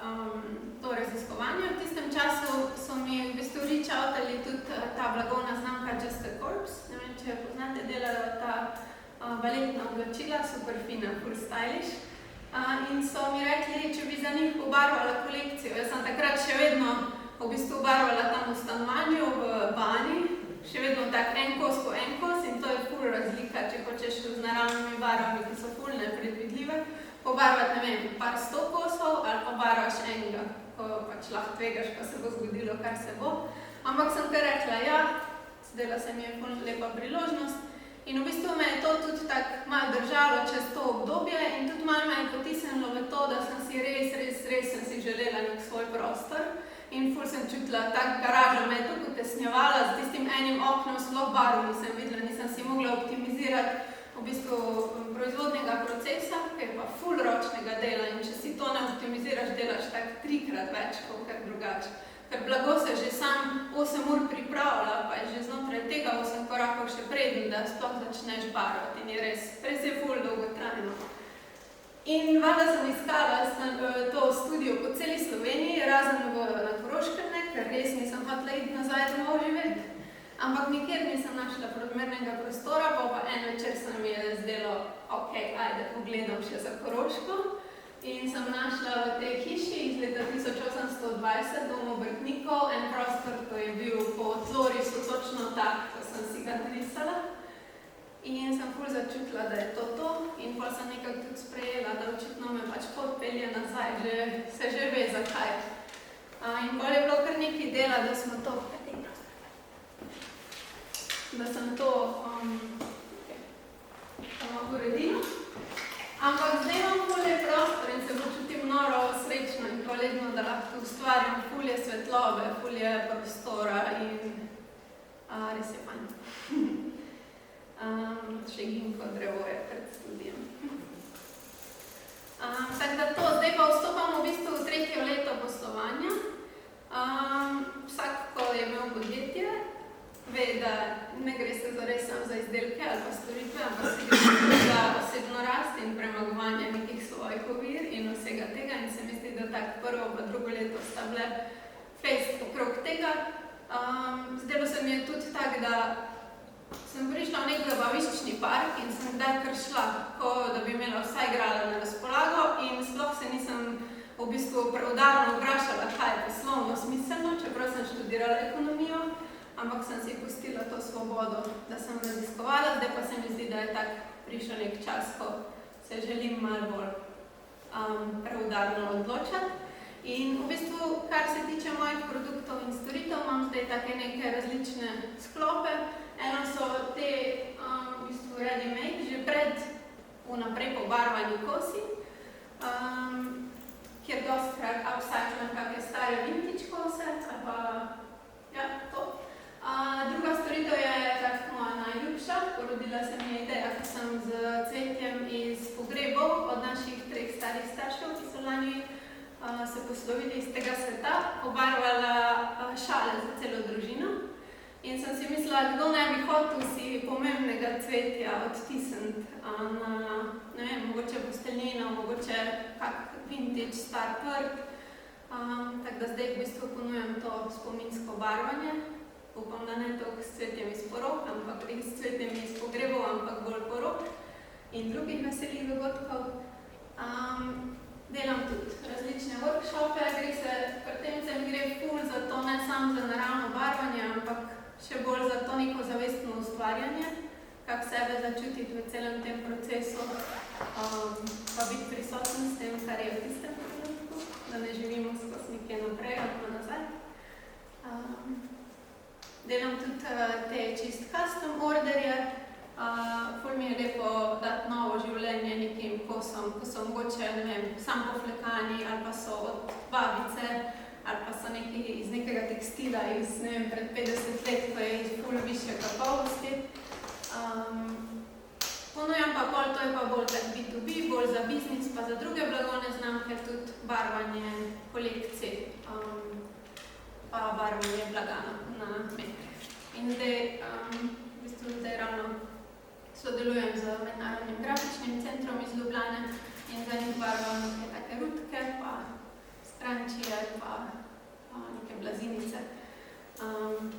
to raziskovanje. V tistem času so mi v bistvu reach-outali tudi ta blagovna znamka Just a Corpse. Ne vem, če poznate, delajo ta baletna oblačila, super fina, full stylish. In so mi rekli, če bi za njih pobarvala kolekcijo. Jaz sem takrat še vedno v bistvu barvala tam v stanovanju, v bani, še vedno tak en kos po en kos in to je ful razlika, če hočeš z naravnimi barvami, ki so ful nepredvidljive, pobarvati, ne vem, par 100 kosov ali pa barvaš enega, ko pač lahko tvegaš, pa se bo zgodilo, kar se bo. Ampak sem kar rekla, ja, zdela se mi je ful lepa priložnost. In v bistvu me je to tudi tako malo držalo čez to obdobje in tudi malo me je potisnilo v to, da sem si res sem si želela nek svoj prostor in ful sem čutila, ta garaža me je tako utesnjevala, z tistim enim oknom sploh barv nisem videla, nisem si mogla optimizirati v bistvu proizvodnega procesa, ki je pa ful ročnega dela in če si to ne optimiziraš, delaš tak 3-krat več, kot drugače. Ker blago se že sam 8 ur pripravlja, pa je že znotraj tega 8 korakov še predn, da sploh začneš barvati in je res je ful dolgotrajno. In valjda sem iskala to studio po celi Sloveniji, razen na Koroškem, ker res nisem hotela iti nazaj domov živeti. Ampak nikjer nisem našla primernega prostora, pa en večer se mi je zdelo, ok, ajde, pogledam še za Koroško. In sem našla v tej hiši iz leta 1820 Dom obrtnikov, en prostor, ko je bil po tlorisu točno tak, ko sem si ga narisala. In sem ful začutila, da je to. In pol sem nekako tudi sprejela, da očitno me pač pot pelje nazaj, se že ve zakaj. In pol je bilo kar nekaj dela, da sem to uredila. Ampak zdaj imam ful lep prostor in se počutim noro srečno in hvaležno, da lahko ustvarjam ful je svetlobe, ful je prostora in res je fajn. Še ginko drevo je pred studijem. Tako da to, zdaj pa vstopamo v bistvu v 3. leto poslovanja. Vsak, ko je imel podjetje, ve, da ne gre se zares samo za izdelke ali pa storitve, ampak se gre za osebno rast in premagovanje nekih svojih ovir in vsega tega. In se mi zdi, da tako prvo pa drugo leto sta bile fejst okrog tega. Zdelo se mi je tudi tako, da sem prišla v nek zabaviščni park in sem kdaj kar šla, da bi imela vsa igrala na razpolago in sploh se nisem v bistvu preudarno vprašala, kaj je poslovno smiselno, čeprav sem študirala ekonomijo. Ampak sem si pustila to svobodo, da sem raziskovala, zdaj pa se mi zdi, da je tak prišel nek čas, ko se želim malo bolj preudarno odločati. In v bistvu, kar se tiče mojih produktov in storitev, imam zdaj take neke različne sklope. Eno so te v bistvu ready-made, že pred vnaprej pobarvani kosi, kjer dostikrat upcyclam kakšne stare vintage kose, ali pa ja, to. Druga storitev je tako moja najljubša. Porodila se mi je ideja, ko sem z cvetjem iz pogrebov od naših 3 starih staršev, ki so lani se poslovili iz tega sveta, pobarvala šale za celo družino. In sem si mislila, kdo ne bi hotel si pomembnega cvetja odtisniti na, ne vem, mogoče posteljnino, mogoče kak vintage star prt. Tako da zdaj v bistvu ponujam to spominsko barvanje. Upam, da ne toliko s cvetjem iz porok, ampak s cvetjem iz pogrebov, ampak bolj porok in drugih veselih dogodkov. Delam tudi različne workshope, pri tem se mi gre ful za to, ne samo za naravno barvanje, ampak še bolj za to neko zavestno ustvarjanje, kako sebe začutiti v celem tem procesu, pa biti prisoten s tem, kar je v tistem trenutku, da ne živimo skozi nekje naprej ali pa nazaj. Delam tudi te čist custom orderje, Ful mi je lepo dati novo življenje nekim kosom, ko so mogoče, ne vem, sam poflekani ali pa so od babice ali pa so neki iz nekega tekstila iz, ne vem, pred 50 let, ko je iz ful višje kakovosti. Ponujam pa bolj, to je pa bolj tak B2B, bolj za biznis, pa za druge blagovne znamke, tudi barvanje kolekcij, pa barvanje blaga na metre. In zdaj ravno sodelujem z Mednarodnim grafičnim centrom iz Ljubljane in za njih barvam neke take rutke, pa skrančije, pa neke blazinice.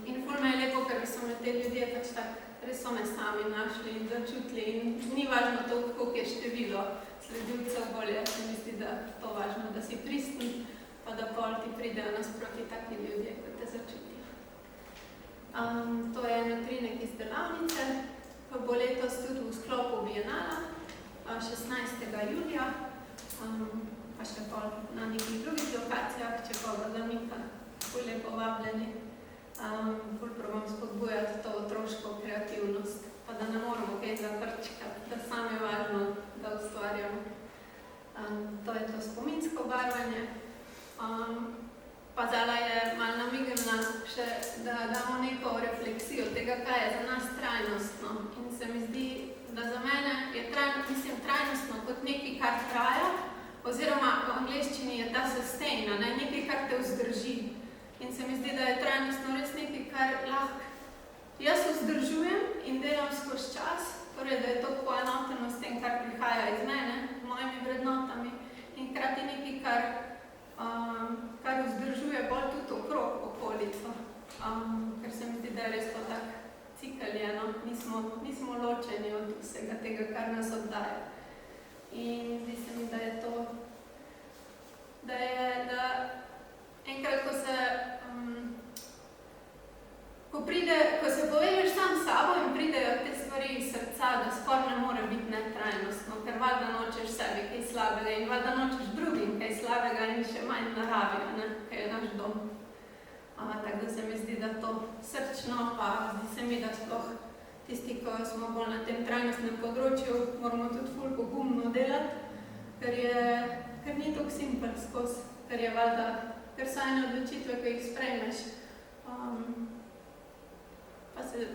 In ful me je lepo, ker so me te ljudje pač tak, res so me sami našli in začutili in ni važno to, koliko je število sledilcev, bolje se mi zdi, da to važno, da si pristen, pa da pol ti pridejo nasproti taki ljudje, kot te začutijo. To je eno trinek iz delavnice, pa bo letos tudi v sklopu Bienala, 16. julija, pa še pol na nekih drugih lokacijah, če koga zamika, ful je povabljeni. Ful probam spodbujati to otroško kreativnost, pa da ne moramo kaj zaprčkati, da sam je važno, da ustvarjamo. To je to spominsko barvanje. Pa zdaj je malo namignila še, da damo neko refleksijo tega, kaj je za nas trajnostno. In se mi zdi, da za mene je trajnostno kot nekaj, kar traja, oziroma v angleščini je ta sustain, nekaj, kar te vzdrži. In se mi zdi, da je trajnostno res nekaj, kar lahko jaz vzdržujem in delam skozi čas, torej, da je to poenoteno s tem, kar prihaja iz mene, mojimi vrednotami in hkrati nekaj, kar vzdržuje bolj tudi okrog okolico, ker se mi zdi, da je res to tak cikeljeno, nismo ločeni od vsega tega, kar nas oddaja. In zdi se mi, da je to, da enkrat, ko se povežeš sam s sabo in pridejo te stvari iz srca, da skoraj ne more biti netrajnostno, ker valjda nočeš sebi kaj slabega in valjda nočeš drugim kaj slabega in še manj naravi, kaj je naš dom. Tako da se mi zdi, da to srčno, pa zdi se mi, da sploh tisti, ko smo bolj na tem trajnostnem področju, moramo tudi ful pogumno delati, ker ni tako simpel skozi, ker so ene odločitve, ko jih sprejmeš.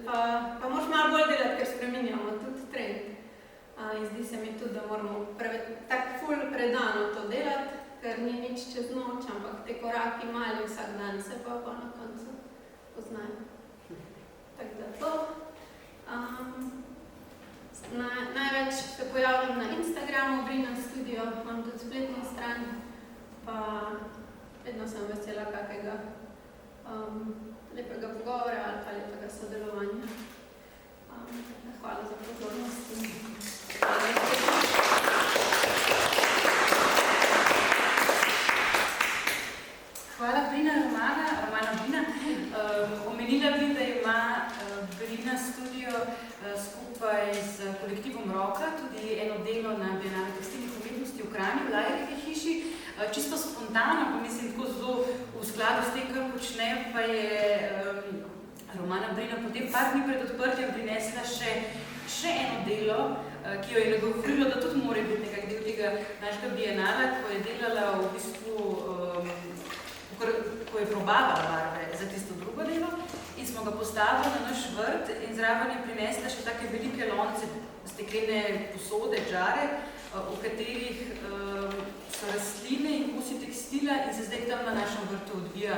Pa moraš malo bolj delati, ker spreminjamo tudi trend. In zdi se mi tudi, da moramo tako ful predano to delati, ker ni nič čez noč, ampak te koraki mali vsak dan se pa na koncu poznajo. Tako da to. Največ se pojavljam na Instagramu, Brina Studio, imam tudi spletno stran, pa vedno sem vesela kakega lepega pogovora ali pa lepega sodelovanja. Hvala za pozornost. Hvala Brina, Romana Brina. Omenila bi, da ima Brina Studio skupaj z kolektivom Roka tudi eno delo na Bienali tekstilnih umetnosti v Kranju, v Lajrehi hiši. Čisto spontano, pa mislim tako zelo v skladu s tem, kar počne, pa je Romana Brina potem par dni pred odprtjem prinesla še eno delo, ki jo je nagovorilo, da tudi mora biti nekak del tega našega Bienala, ko je delala v bistvu, ko je probavala barve za tisto drugo delo in smo ga postavili na naš vrt in zraven je prinesla še take velike lonce, steklene posode, džare, v katerih so rastline in kosi tekstila in se zdaj tam na našem vrtu odvija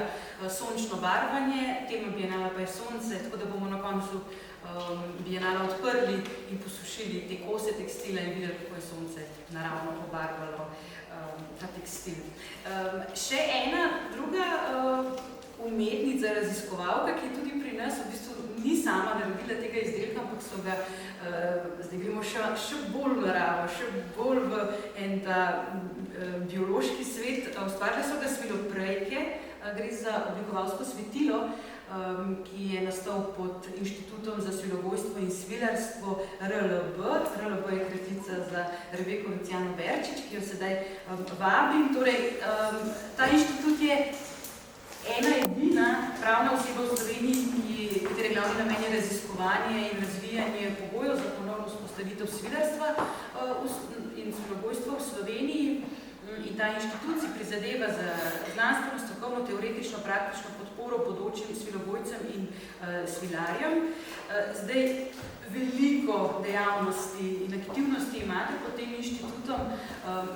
sončno barvanje, tema Bienala pa je sonce, tako da bomo na koncu Bienala odprli in posušili te kose tekstila in videli, kako je sonce naravno pobarvalo ta tekstil. Še ena druga umetnica, raziskovalka, ki je tudi pri nas, v bistvu ni sama naredila tega izdelka, ampak so ga, zdaj gremo še bolj v naravo, še bolj v en ta biološki svet, ustvarjali so ga sviloprejke, gre za oblikovalsko svetilo, ki je nastal pod Inštitutom za svilovojstvo in svilarstvo RLB. RLB je kratica za Rebeko Luciano Berčič, ki jo sedaj vabim. Torej, ta inštitut je ena edina pravna oseba v Sloveniji, katere glavni namen je raziskovati raziskovanje in razvijanje pogojev za ponovno vzpostavitev svilarstva in svilobojstva v Sloveniji. In ta inštitut si prizadeva za znanstveno, strokovno, teoretično, praktično podporo bodočim svilobojcem in svilarjem. Zdaj, veliko dejavnosti in aktivnosti imate pod tem inštitutom.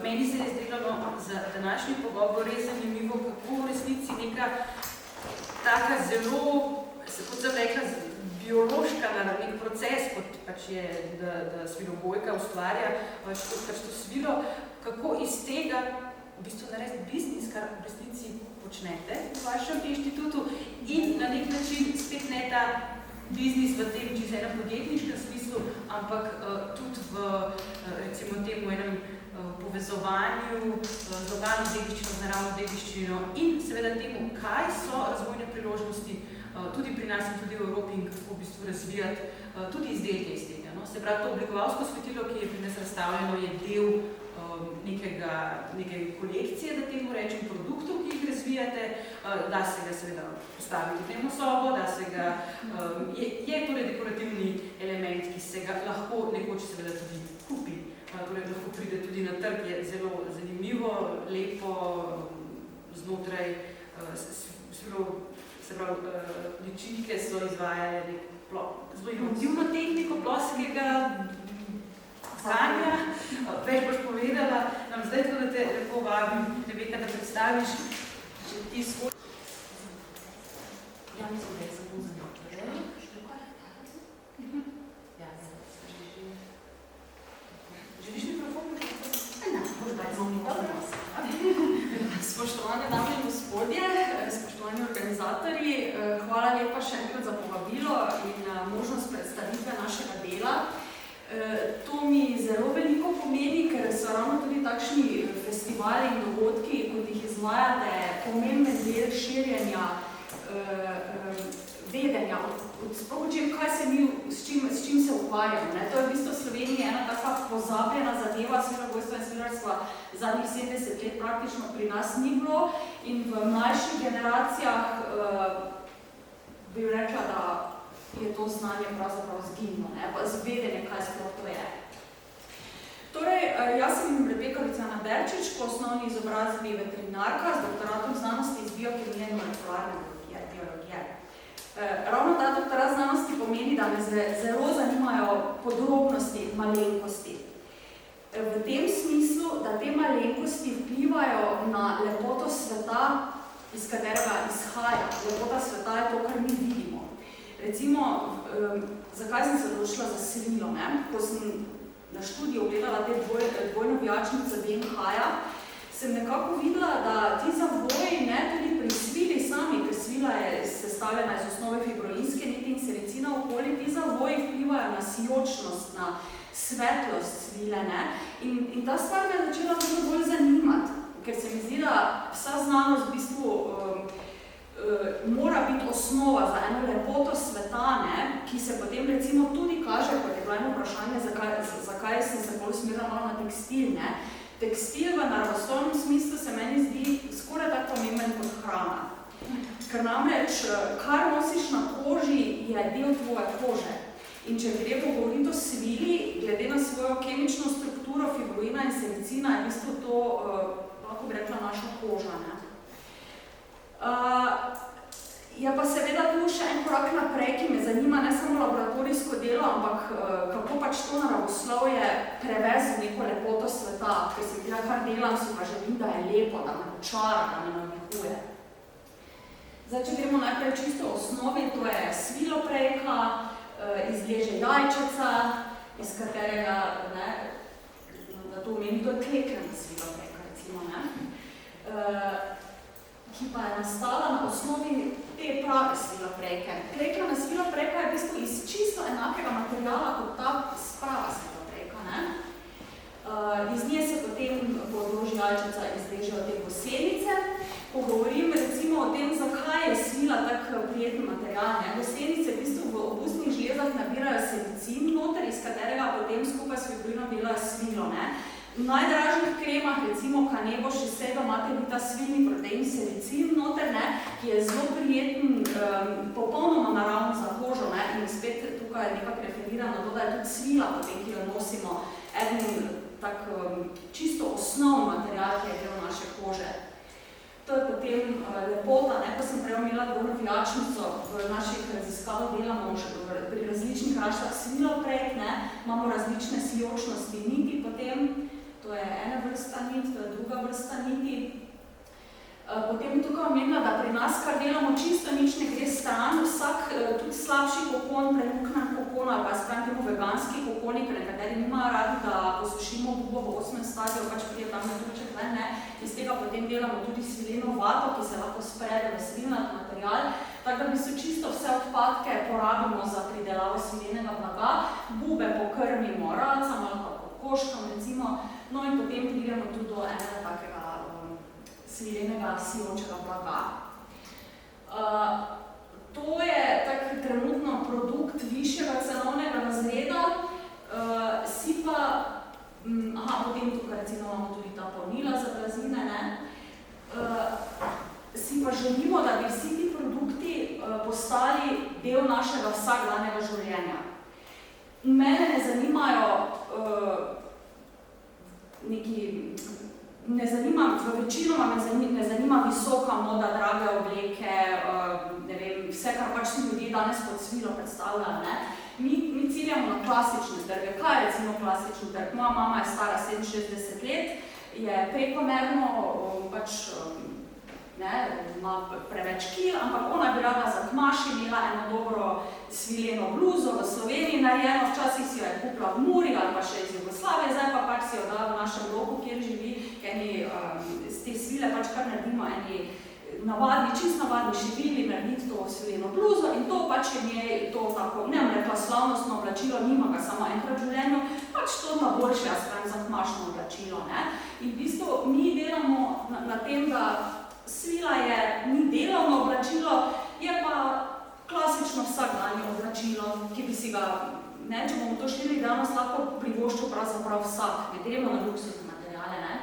Meni se je zdelo za današnji pogovor res zanimivo, kako v resnici neka taka zelo, kot sem rekla, biološka nek proces, kot pač je, da svilobojka ustvarja pač to svilo, kako iz tega v bistvu narediti biznis, kar v resnici počnete v vašem inštitutu in na nek način spet ne ta biznis v tem čisto enem podjetniškem smislu, ampak tudi v recimo temu enem povezovanju z lokalno dediščino, z naravno dediščino in seveda temu, kaj so razvojne priložnosti tudi pri nas in tudi v Evropi in kako v bistvu razvijati tudi izdelke iz tega. No? Se pravi, to oblikovalsko svetilo, ki je pri nas razstavljeno, je del neke kolekcije, da temu rečem, produktov, ki jih razvijate, da se ga seveda postaviti v dnevno sobo, da se ga, je torej dekorativni element, ki se ga lahko nekoč seveda tudi kupi. Torej lahko pride tudi na trg, je zelo zanimivo, lepo, znotraj se pravi, ličinke so izvajale zelo inovativno tehniko ploskega zanja. Več boš povedala, nam zdaj tako, da te lepo vabim, Rebeka, da predstaviš ti svoj. Ja, mislim, da je samo za nekaj. Želiš mikrofon? Ne, boš daj samo mikrofon. Spoštovane dame in gospodje, spoštovani organizatorji, hvala lepa še enkrat za povabilo in možnost predstavitve našega dela. To mi zelo veliko pomeni, ker so ravno tudi takšni festivali in dogodki, kot jih izvajate, pomemben del širjenja vedenja, sploh o čem, kaj se mi, s čim se ukvarjamo. To je v bistvu v Sloveniji ena taka pozabljena zadeva svilobojstva in svilarstva zadnjih 70 let praktično pri nas ni bilo in v mlajših generacijah bi rekla, da je to znanje pravzaprav zginilo, zvedenje, kaj sploh to je. Torej, jaz sem Rebeka Luciana Berčič, po osnovni izobrazbi veterinarka z doktoratom znanosti iz biokemije in molekularne biologije. Ravno ta doktorat znanosti pomeni, da me zelo zanimajo podrobnosti, malenkosti. V tem smislu, da te malenkosti vplivajo na lepoto sveta, iz katerega izhaja. Lepota sveta je to, kar mi vidimo. Recimo, zakaj sem se odločila za svilo? Ko sem na študiju ogledala te dvojno vijačnice DNK-ja, sem nekako videla, da ti zavoji, tudi pri svili sami, ker svila je sestavljena iz osnove fibroinske niti in sericina okoli, ti zavoji vplivajo na sijočnost, na svetlost svile. In ta stvar me je začela tudi bolj zanimati, ker se mi zdi, da vsa znanost v bistvu mora biti osnova za eno lepoto sveta, ki se potem recimo tudi kaže, kot je bilo eno vprašanje, zakaj sem se bolj smerila malo na tekstil. Tekstil v naravoslovnem smislu se meni zdi skoraj tako pomemben kot hrana. Ker namreč, kar nosiš na koži, je del tvoje kože. In če gre govoriti o svili, glede na svojo kemično strukturo fibroina in sericina, je v bistvu to, lahko bi rekla, naša koža. Je pa seveda tu še en korak naprej, ki me zanima ne samo laboratorijsko delo, ampak kako pač to naravoslovje prevezi v neko lepoto sveta, ker se tega, kar delam, si pa želim, da je lepo, da me očara, da me navihuje. Zdaj, če gremo najprej čisto v osnovi, to je sviloprejka, izleže jajčeca, iz katerega, da to omeni, to je kleklena sviloprejka, recimo, ki pa je nastala na osnovi te prave sviloprejke. Kleklena sviloprejka je v bistvu iz čisto enakega materiala kot ta sprava sviloprejka. Iz nje se potem po odloži jajčeca izležejo te gosenice. Ko govorim recimo o tem, zakaj je svila tak prijeten material. Gosenice v bistvu v obustnih žlezah nabirajo sericin noter, iz V najdražjih kremah, recimo Canebo Shiseido, imate vi ta svilni protein sericin noter, ne, ki je zelo prijeten, popolnoma naravno za kožo, ne, in spet tukaj nekako referira na to, da je tudi svila, potem, ki jo nosimo, eden tak čisto osnovni material, ki je del naše kože. To je potem lepota, ne, ko sem prej imela dobro vijačnico, v naših raziskavah delamo pri različnih raštah svilo prej, ne, imamo različne sijočnosti niti potem, to je ena vrsta nit, to je druga vrsta niti. Potem tukaj omenila, da pri nas, kar delamo, čisto nič ne gre stran, vsak tudi slabši kokon, preluknan kokon, ali pa spravim temu veganski kokoni, ker nekateri nimajo radi, da posušimo bubo v 8. stadiju, pač prije tam metuček ven, ne. Iz tega potem delamo tudi svileno vato, ki se lahko sprede v svilnat material, tako da bi se čisto vse odpadke porabimo za pridelavo svilenega blaga, bube pokrmimo racam ali pa kokoškam, recimo, no in potem pridemo tudi do enega takega svilenega sijočega blaga. To je tak trenutno produkt višjega cenovnega razreda, si pa, potem tukaj recimo imamo tudi ta polnila za blazine, ne, si pa želimo, da bi vsi ti produkti postali del našega vsakdanjega življenja. Mene ne zanimajo večinoma me ne zanima visoka moda, drage obleke, ne vem, vse, kar pač si ljudje danes pod svilo predstavljajo, ne. Mi ciljamo na klasične trge. Kaj je recimo klasični trg? Moja mama je stara 67 let, je prekomerno, pač, ne, ima preveč kil, ampak ona bi rada za kmaš imela eno dobro svileno bluzo v Sloveniji narejeno, včasih si jo je kupila v Muri ali pa še iz Jugoslavije, zdaj pa pač si jo da v našem bloku, kjer živi, z te svile pač kar naredimo eni navadni, čist navadni šivili, narediti to svileno bluzo in to pač je njej to tako, ne bom rekla slavnostno oblačilo, nima ga samo enkrat v življenju, pač to ima boljše, jaz pravim, za kmašno oblačilo, ne. In v bistvu mi delamo na tem, da svila ni delovno oblačilo, je pa klasično vsakdanje oblačilo, ki bi si ga, ne, če bomo to šli danes, lahko privoščil pravzaprav vsak, ne gremo na luksuzne materiale, ne.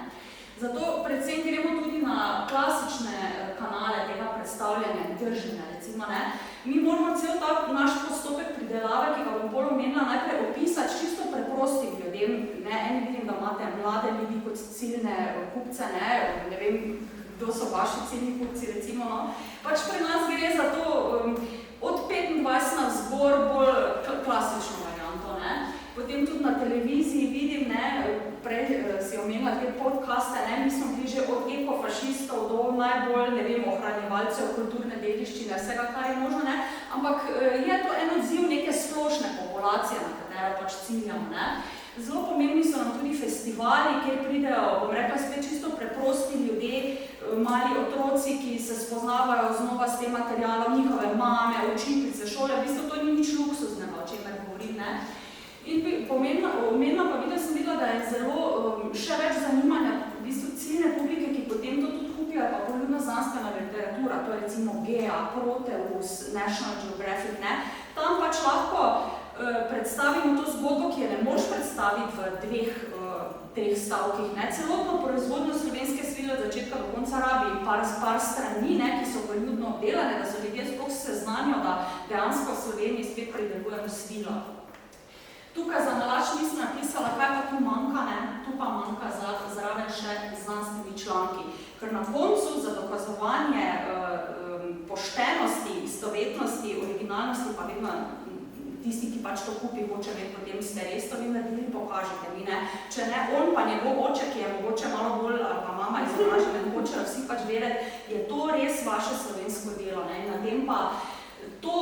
Zato predvsem gremo tudi na klasične kanale tega predstavljanja in trženja, recimo, ne. Mi moramo cel ta naš postopek pridelave, ki ga bom bolj omenila, najprej opisati čisto preprostim ljudem, ne, eni vidim, da imate mlade ljudi kot ciljne kupce, ne vem, kdo so vaši ciljni kupci, recimo, no. Pač pri nas gre za to od 25 na zgor bolj klasično varianto, ne. Potem tudi na televiziji vidim, ne, prej si omenila te podcaste, ne, mi smo bili že od ekofašistov do najbolj, ne vem, ohranjevalcev kulturne dediščine, vsega, kar je možno, ne, ampak je to en odziv neke splošne populacije, na katero pač ciljamo, ne. Zelo pomembni so nam tudi festivali, kjer pridejo, bom rekla, spet čisto preprosti ljudje, mali otroci, ki se spoznavajo znova s tem materialom, njihove mame, učiteljice, šole, v bistvu to ni nič luksuznega, o čemer govorim, ne. In omenila pa sem videla, da je zelo še več zanimanja v bistvu ciljne publike, ki potem to tudi kupijo, pa poljubna znanstvena literatura, to je recimo Gea, Proteus, National Geographic, ne. Tam pač lahko predstavimo to zgodbo, ki je ne moreš predstaviti v treh stavkih, ne. Celotno proizvodnjo slovenske svile od začetka do konca rabi par strani, ne, ki so poljubno obdelane, da so ljudje sploh seznanijo, da dejansko v Sloveniji spet pridelujemo svilo. Tukaj za nalašč nisem napisala, kaj pa tu manjka, ne? Tu pa manjka zraven še znanstveni članki. Ker na koncu za dokazovanje poštenosti, istovetnosti, originalnosti, pa vedno tisti, ki pač to kupi, hoče vedeti, potem ste res to vi naredili, pokažite mi, ne. Če ne, on pa njegov oče, ki je mogoče malo bolj, ali pa mama izobražena, hoče vsi pač vedeti, je to res vaše slovensko delo, ne. In na tem pa to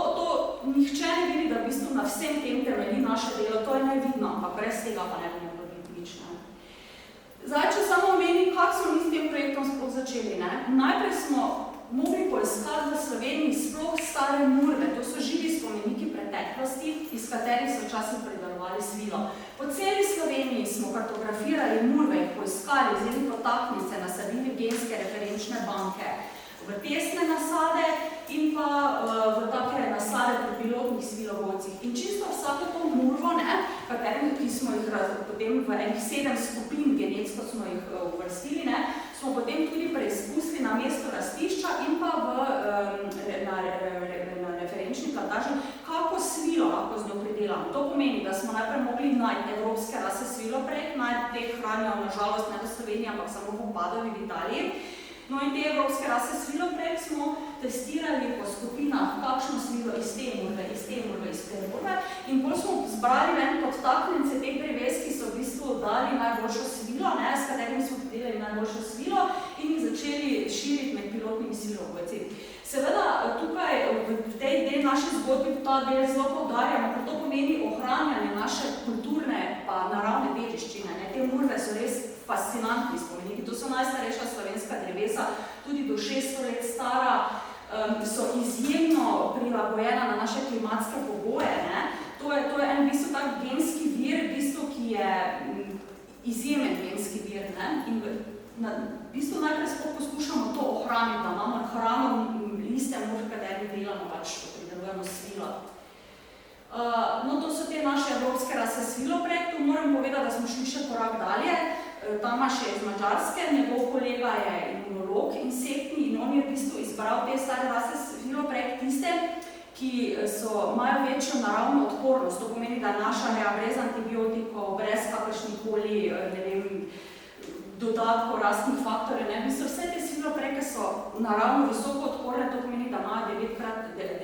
nihče ne vidi, da v bistvu na vsem tem temelji naše delo, to je nevidno, ampak brez tega pa ne bomo dobiti nič, ne. Zdaj, če samo omenim, kako smo mi s tem projektom sploh začeli, ne. Najprej smo mogli poiskati v Sloveniji sploh stare murve, to so živi spomeniki preteklosti, iz katerih so včasih pridelovali svilo. Po celi Sloveniji smo kartografirali murve, jih poiskali, vzeli potaknice, nasadili genske referenčne banke, v tesne nasade in pa v take nasade pri pilotnih svilovodcih. In čisto vsako to murvo, ne, ki smo jih potem v enih 7 skupin genetsko smo jih uvrstili, ne, smo potem tudi preizkusili na mesto rastišča in pa na referenčni plantaži, kako svilo lahko z njo pridelamo. To pomeni, da smo najprej mogli najti evropske rase sviloprek, najti teh hranijo nažalost ne v Sloveniji, ampak samo v Padovi v Italiji. No in te evropske rase sviloprek smo testirali po skupinah, kakšno svilo iz te murve, iz te murve. In bolj smo zbrali ven podtaknjence teh dreves, ki so v bistvu dali najboljšo svilo, ne, s katerimi smo pridelali najboljšo svilo in jih začeli širiti med pilotnimi svilovojci. Seveda tukaj v tej naši zgodbi ta del zelo poudarjamo, ker to pomeni ohranjanje naše kulturne pa naravne dediščine. Ne. Te murve so res fascinantni spomeniki. To so najstarejša slovenska drevesa, tudi do 600 let stara, so izjemno prilagojena na naše klimatske pogoje. Ne. To je en v bistvu tak genski vir, v bistvu, ki je izjemen genski vir. Ne. In v bistvu najprej sploh poskušamo to ohraniti, da imamo hrano liste murv, kateri delamo, pač pridelujemo svilo. No, to so te naše evropske rase sviloprek. Tu moram povedati, da smo šli še korak dalje. Tamaš je iz Madžarske, njegov kolega je imunolog insektni in on je v bistvu izbral te stare rase sviloprek tiste, ki imajo večjo naravno odpornost. To pomeni, da naša reja brez antibiotikov, brez kakršnikoli, ne vem, dodatkov, rastnih faktorjev. V bistvu vse te svilopreke so naravno visoko odporne, to pomeni, da imajo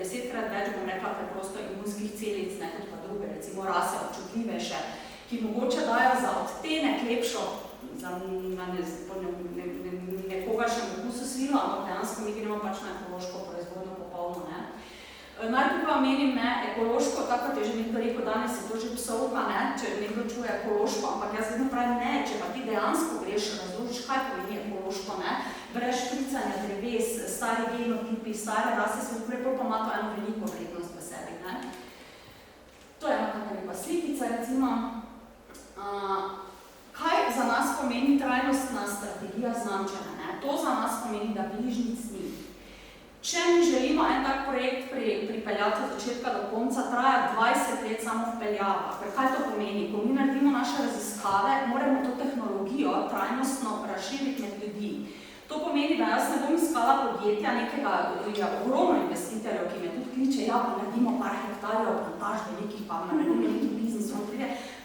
10-krat več, bom rekla, preprosto imunskih celic, ne kot pa druge, recimo rase občutljivejše, ki mogoče dajo za odtenek lepšo, za nekoga še okusu svilo, ampak dejansko mi gremo pač na ekološko proizvodno popolno. Ne. Naj tukaj omenim, ne, ekološko, tako kot je že nekdo rekel, danes je to že psovka, ne, če nekdo čuje ekološko, ampak jaz vedno pravim ne, če pa ti dejansko greš, razložiš, kaj pomeni ekološko, ne, brez špricanja dreves, stari genotipi, stare rase, pa ima to eno veliko vrednost v sebi. Ne. To je ena taka lepa slikica, recimo. Kaj za nas pomeni trajnostna strategija znamčenja? Ne? To za nas pomeni, da bližnjic ni. Če mi želimo en tak projekt pripeljati od začetka do konca, traja 20 let samo vpeljava. Kaj to pomeni? Ko mi naredimo naše raziskave, moramo to tehnologijo trajnostno razširiti med ljudi. To pomeni, da jaz ne bom iskala podjetja nekega ogromno investitorjev, ki me tudi kliče, ja, pa naredimo par hektarjev plantaž velikih, pa naredimo neki biznis,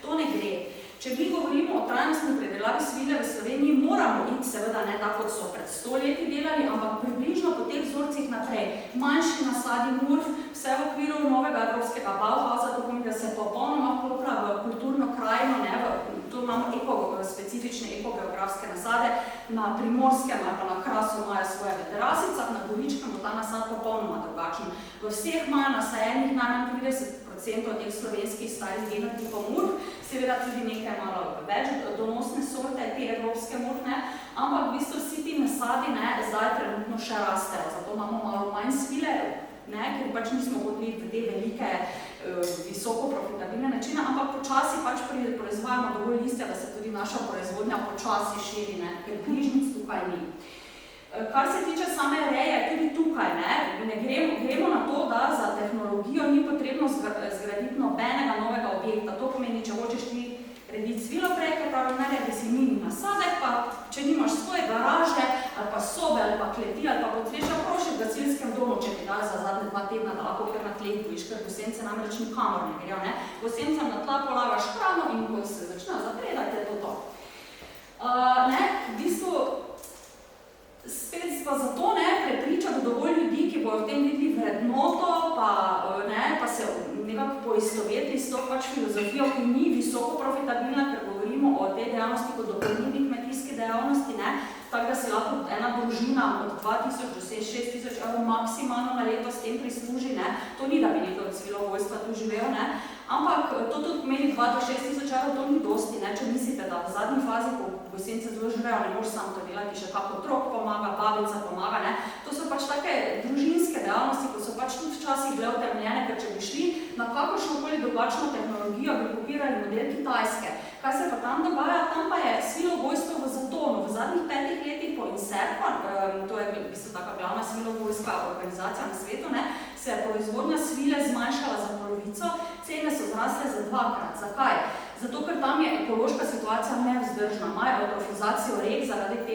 to ne gre. Če mi govorimo o trajnostni predelavi svile v Sloveniji, moramo iti seveda ne tako, kot so pred 100 leti delali, ampak približno po teh vzorcih naprej. Manjši nasadi murv, vse v okviru novega evropskega Bauhausa, to pomeni, da se popolnoma vklopila v kulturno krajino, ne, tu imamo specifične ekogeografske nasade, na Primorskem ali pa na Krasu imajo svoje v terasicah, na Goričkem bo ta nasad popolnoma drugačen. V vseh imajo nasajenih najmanj 30% teh slovenskih starih genotipov murv, seveda tudi nekaj malo več donosne sorte, te evropske murvne, ampak v bistvu vsi ti nasadi zdaj trenutno še rastejo, zato imamo malo manj svile, ker pač nismo hodili v te velike, visoko profitabilne načine, ampak počasi pač proizvajamo dovolj listja, da se tudi naša proizvodnja počasi širi, ker bližnjic tukaj ni. Kar se tiče same reje, tudi tukaj, gremo na to, da za tehnologijo ni potrebno zgraditi nobenega novega objekta. To pomeni, če hočeš ti rediti svilopreke, pravi, naredi si mini nasadek, pa če nimaš svoje garaže, ali pa sobe, ali pa kleti, ali pa potrebno proši v gasilskem domu, če ti dajo za zadnje 2 tedna, da lahko kar na tleh bojiš, ker gosence namreč nikamor ne grejo. Gosencem na tla polagaš hrano in ko se začne zapredati, je to. V bistvu, spet pa zato prepričati dovolj ljudi, ki bojo v tem videli vrednoto, pa se nekako poistovetili s to pač filozofijo, ki ni visoko profitabilna, ker govorimo o tej dejavnosti kot dopolnilni kmetijski dejavnosti, tako da si lahko ena družina od 2000 do 6000 evrov maksimalno na leto s tem prisluži. To ni, da bi nekdo od svilovojstva tu živel, ampak to tudi pomeni 2 do 6000 evrov, to ni dosti, če mislite, da v zadnji fazi, ko gosence zelo živejo, ne moš samo to delati, še kako otrok pomaga, babica pomaga, to so pač take družinske dejavnosti, ko so pač tudi včasih bile utemeljene, ker če bi šli na kakršnokoli drugačno tehnologijo, bi kopirali model Kitajske. Kaj se pa tam dogaja? Tam pa je svilovojstvo v zatonu. V zadnjih 5 letih po INSERPA, to je v bistvu taka glavna svilovojska organizacija na svetu, se je proizvodnja svile zmanjšala za polovico, cene so zrasle za 2-krat. Zakaj? Zato, ker tam je ekološka situacija nevzdržna, imajo eutrofizacijo rek zaradi te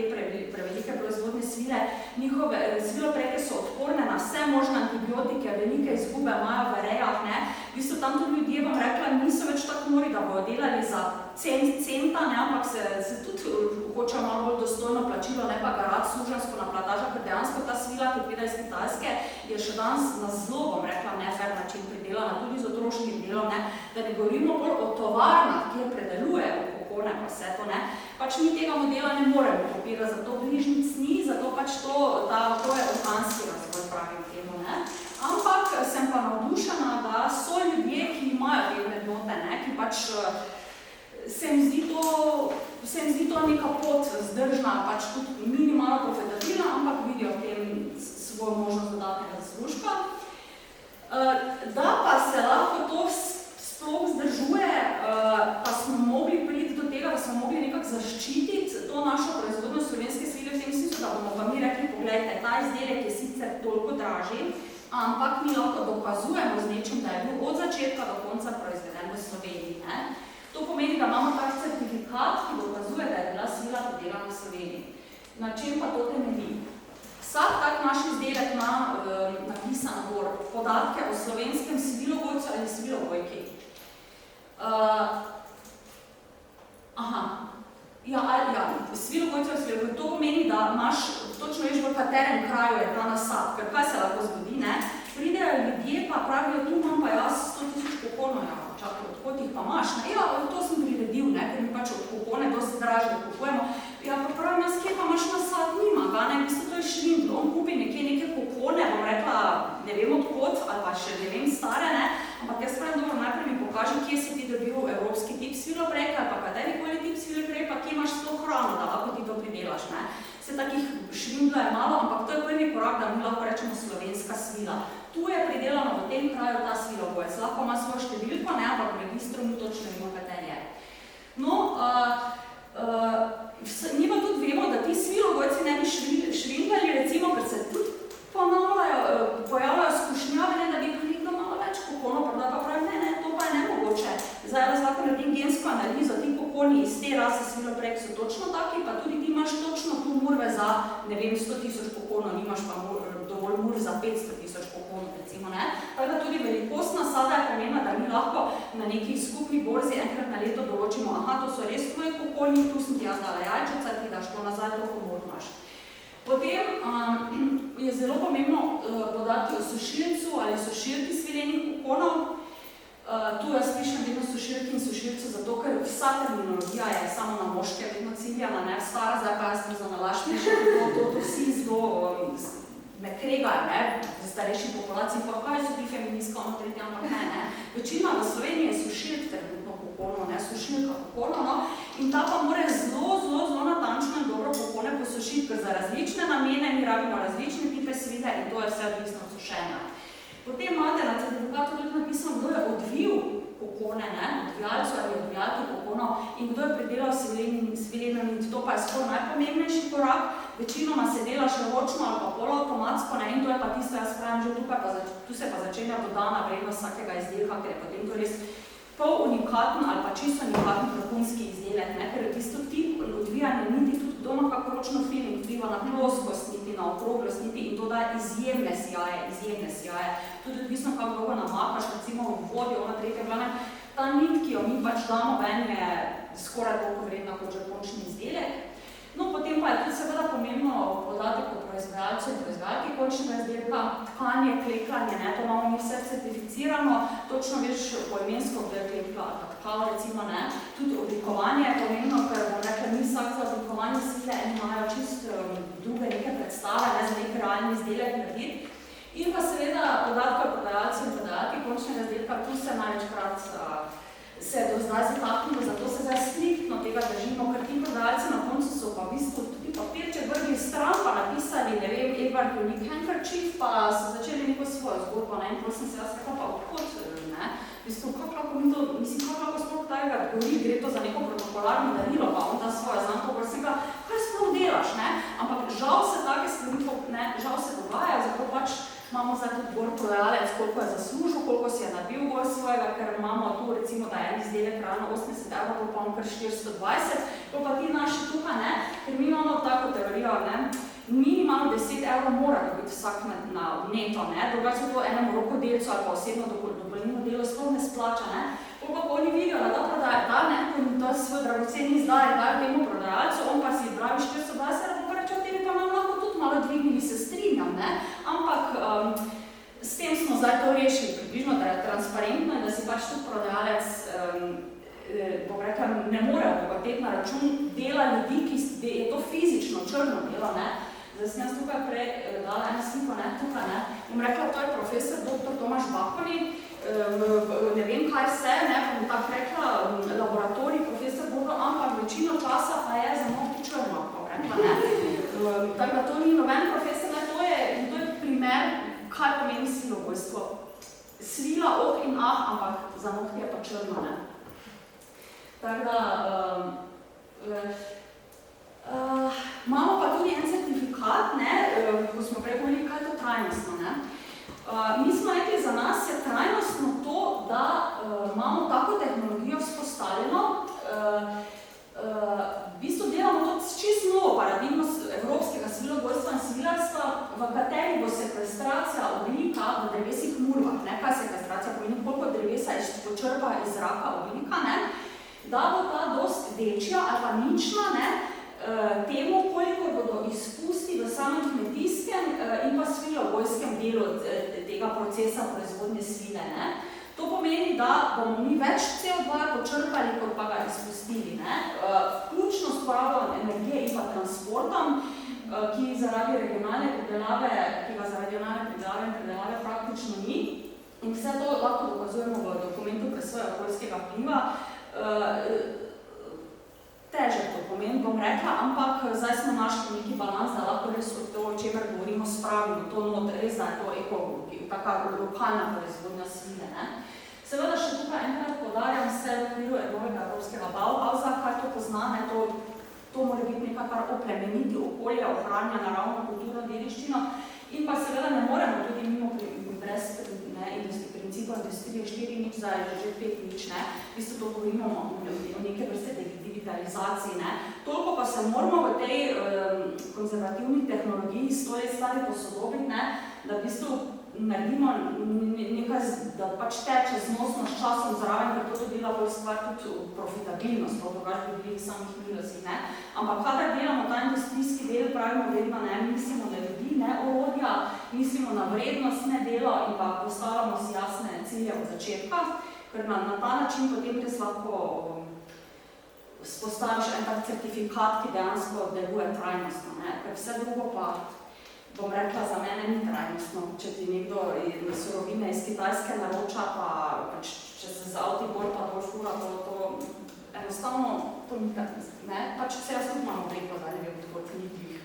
prevelike proizvodne svile, njihove svilopreke so odporne na vse možne antibiotike, velike izgube imajo v rejah, ne. V bistvu tam tudi ljudje, vam rekla, niso več tako nori, da bodo delali za centa, ne, ampak se tudi hočejo malo bolj dostojno plačilo, ne pa garati sužensko na plantažah, ker dejansko ta svila, ki pride iz Kitajske, je še danes na zelo, bom rekla, nefer način pridelana, tudi z otroškim delom, ne, da ne govorimo bolj o tovarnah, kjer predelujejo kokone pa vse to, ne. Pač mi tega modela ne moremo kopirati, zato bližnjic ni, zato pač to je organski razvoj, pravim temu, ne. Ampak sem pa navdušena, da so ljudje, ki imajo te vrednote, ne, ki pač se mi zdi to neka pot zdržna, pač tudi minimalno profitabilna, ampak vidijo v tem svojo možnost dodatnega zaslužka. Da pa se lahko to sploh zdržuje, pa smo mogli priti do tega, da smo mogli nekako zaščititi to našo proizvodno slovenske svile v tem smislu, da bomo pa mi rekli, pogledajte, ta izdelek je sicer toliko dražji, ampak mi lahko dokazujemo z nečim, da je bil od začetka do konca proizveden v Sloveniji. Ne? To pomeni, da imamo tak certifikat, ki dokazuje, da je bila svila predelana v Sloveniji. Na čem pa to temelji? Vsak tak naš izdelek ima napisan gor podatke o slovenskem svilovojcu ali svilovojki. Svilovojcu ali svilovojki. To pomeni, da imaš, točno veš, v katerem kraju je ta nasad, ker kaj se lahko zgodi, ne? Pridejo ljudje pa pravijo, tu imam pa jaz 100 000 kokonov, čakaj, odkot jih pa imaš, ne? Ja, to sem priredil, ne? Ker mi pač od kokone dosti dražje kupujemo. Ja, pa pravim, jaz kje pa imaš nasad? Nima ga, ne? V bistvu to je švindl, on kupi neke kokone, bom rekla, ne vem odkot, ali pa še ne vem stare, ne? Ampak jaz pravim, dobro, najprej mi pokaži, kje si ti dobil evropski tip svilopreke, ali pa katerikoli tip svilopreke, pa kje imaš sploh hrano, da lahko ti to pridelaš, ne? Vse takih švindla je malo, ampak to je prvi korak, da mi lahko rečemo slovenska svila. Tu je pridelano v tem kraju ta svilovojec, lahko ima svojo številko, ne, ampak v registru mi točno vemo, kater je. No, mi pa tudi vemo, da ti svilovojci ne bi švindljali, recimo, ker se tudi pojavljajo skušnjave, ne, da bi nekdo malo več kokonov, pa pravi, ne, to pa je nemogoče. Zdaj jaz lahko naredim gensko analizo, ti kokoni iz te rase sviloprek so točno taki, pa tudi ti imaš točno tu murve za, ne vem, 100 000 kokonov, nimaš pa dovolj mur za 500 000 kokonov, recimo, ne. Tako da tudi velikost nasada je pomembna, da mi lahko na neki skupni borzi enkrat na leto določimo, aha, to so res tvoji kokoni, tu sem ti jaz dala jajčeca, ti daš to nazaj, to komor imaš. Potem je zelo pomembno podati o sušilcu ali sušilki svilenih kokonov. Tu jaz pišem vedno sušilki in sušilcu, zato ker vsa terminologija je samo na moške vedno ciljana, ne stara, zdaj pa jaz sem za nalaž pišem, to vsi zelo me kregajo, ne, v starejši populaciji, pa kaj so ti feministka, ono tretja, ampak ne. Večina v Sloveniji je sušilk trenutno kokonov, ne, sušilka kokonov, no, in ta pa mora zelo natančno in dobro kokone posušiti, ker za različne namene mi rabimo različne tipe svile in to je vse odvisno od sušenja. Potem imate na certifikatu tudi napisano, kdo je odvil kokone, ne, odvijalcu ali odvijalki kokonov in kdo je predelal svileno nit. To pa je skoro najpomembnejši korak. Večinoma se dela še ročno ali pa poloautomatsko, ne, in to je pa tisto, jaz pravim, že tu se pa začenja dodana vrednost vsakega izdelka, ker je potem to res pol unikaten ali pa čisto unikaten vrhunski izdelek, ne, ker je tisto tip odvijanja niti tudi doma kako ročno feeling vpliva na ploskost niti, na okroglost niti in to daje izjemne sjaje. Tudi odvisno, kako dolgo namakaš, recimo v vodi, ona tretje glavne, ta nit, ki jo mi pač damo ven, je skoraj toliko vredna kot že končni izdelek. No, potem pa je tudi seveda pomembno podatek o proizvajalcu in proizvajalki končnega izdelka, tkanje, klekljanje, ne, to imamo mi vse certificirano, točno veš poimensko, kdo je klekla, tkalo recimo, ne, tudi oblikovanje je pomembno, ker bom rekla, mi vsak za oblikovanje svile imajo čist druge neke predstave, ne, za nek realni izdelek narediti. In pa seveda podatka o prodajalcu in prodajalki končnega izdelka, tu se največkrat se do zdaj zataknilo, zato se zdaj striktno tega držimo, ker ti prodajalci na koncu so pa v bistvu tudi papirček vrgli stran, pa napisali, ne vem, Edward Unique Handkerchief, pa so začeli neko svojo zgodbo, ne, in potem sem se jaz rekla, pa odkot, ne, v bistvu, kako lahko sploh tega govori, gre to za neko protokolarno darilo, pa on ta svojo znamko, pa sem rekla, kaj sploh delaš, ne, ampak žal se take stvari, ne, žal se dogaja, zato pač imam imamo zdaj tudi gor prodajalec, koliko je zaslužil, koliko si je nabil gor svojega, ker imamo tu recimo, da je en izdelek realno 80 €, pa on kar 420, to pa ti naši tukaj, ne, ker mi imamo tako teorijo, ne, minimalno 10 € mora dobiti vsak na neto, ne, drugače to enemu rokodelcu ali pa osebno dopolnilno delo sploh ne splača, ne. Pa oni vidijo, da da, ne, ko jim to svoj dragoceni izdaje dajo temu prodajalcu, on pa si pravi 420 €, pa reče, o tebi pa nam lahko tudi malo dvignili, se strinjam, ne, ampak s tem smo zdaj to rešili približno, da je transparentno in da si pač tudi prodajalec, bom rekla, ne more obogateti na račun dela ljudi, ki je to fizično, črno delo, ne. Zdaj sem jaz tukaj prej dala eno sliko, ne, tukaj, ne, bom rekla, to je profesor dr. Tomaž Bakoni, ne vem kaj vse, ne, bom tako rekla, laboratorij, profesor Bodo, ampak večino časa pa je za nohti črno, bom rekla, ne. Tako da to ni noben profesor, ne, to je primer, kaj pomeni svilobojstvo. Svila, in ampak za nohti je pa črno, ne. Tako da, imamo pa tudi en certifikat, ne, ko smo prej govorili, kaj je to trajnostno, ne. Mi smo rekli, za nas je trajnostno to, da imamo tako tehnologijo vzpostavljeno, v bistvu delamo to čisto novo paradigmo evropskega svilobojstva in svilarstva, v kateri bo sekvestracija ogljika v drevesih murvah, ne, kaj sekvestracija pomeni, koliko drevesa počrpa iz zraka ogljika, ne, da bo ta dost večja ali pa nična, ne, temu, koliko bodo izpusti v samem kmetijskem in pa svilobojskem delu tega procesa proizvodnje svile, ne. To pomeni, da bomo mi več CO2 počrpali, kot pa ga izpustili, ne. Vključno s porabo energije in pa transportom, ki ga zaradi regionalne pridelave in predelave praktično ni. In vse to lahko dokazujemo v dokumentu presoje okoljskega vpliva. Težek dokument, bom rekla, ampak zdaj smo našli neki balans, da lahko res od to, o čemer govorimo, spravimo to not, res da je to taka lokalna proizvodnja svile, ne. Seveda še tukaj enkrat podarjam se v okviru novega evropskega Bauhausa, kar to pozna, ne, to mora biti nekaj, kar oplemeniti okolje, ohranja naravno kulturno dediščino in pa seveda ne moremo tudi mimo brez principa industrije 4.0, zdaj že 5.0, ne, v bistvu to govorimo o neke vrste digitalizaciji, ne. Toliko pa se moramo v tej konzervativni tehnologiji 100 let stari posodobiti, ne, da v bistvu naredimo nekaj, da pač teče znosno s časom zraven, ker to dela bolj stvar tudi profitabilnost, pa drugač bi bili samih minusih, ne. Ampak kadar delamo ta industrijski del, pravimo vedno, ne, mislimo na ljudi, ne orodja, mislimo na vrednostne delo in pa postavljamo si jasne cilje od začetka, ker na ta način potem res lahko spostaviš en tak certifikat, ki dejansko deluje trajnostno, ne, ker vse drugo pa, bom rekla, za mene ni trajnostno, če ti nekdo surovine iz Kitajske naroča, pa če se z avti bolj pa bolj fura, to enostavno to ni trajnostno, ne, pač vse jaz tudi imamo preko, da ne vem, tako knjigih,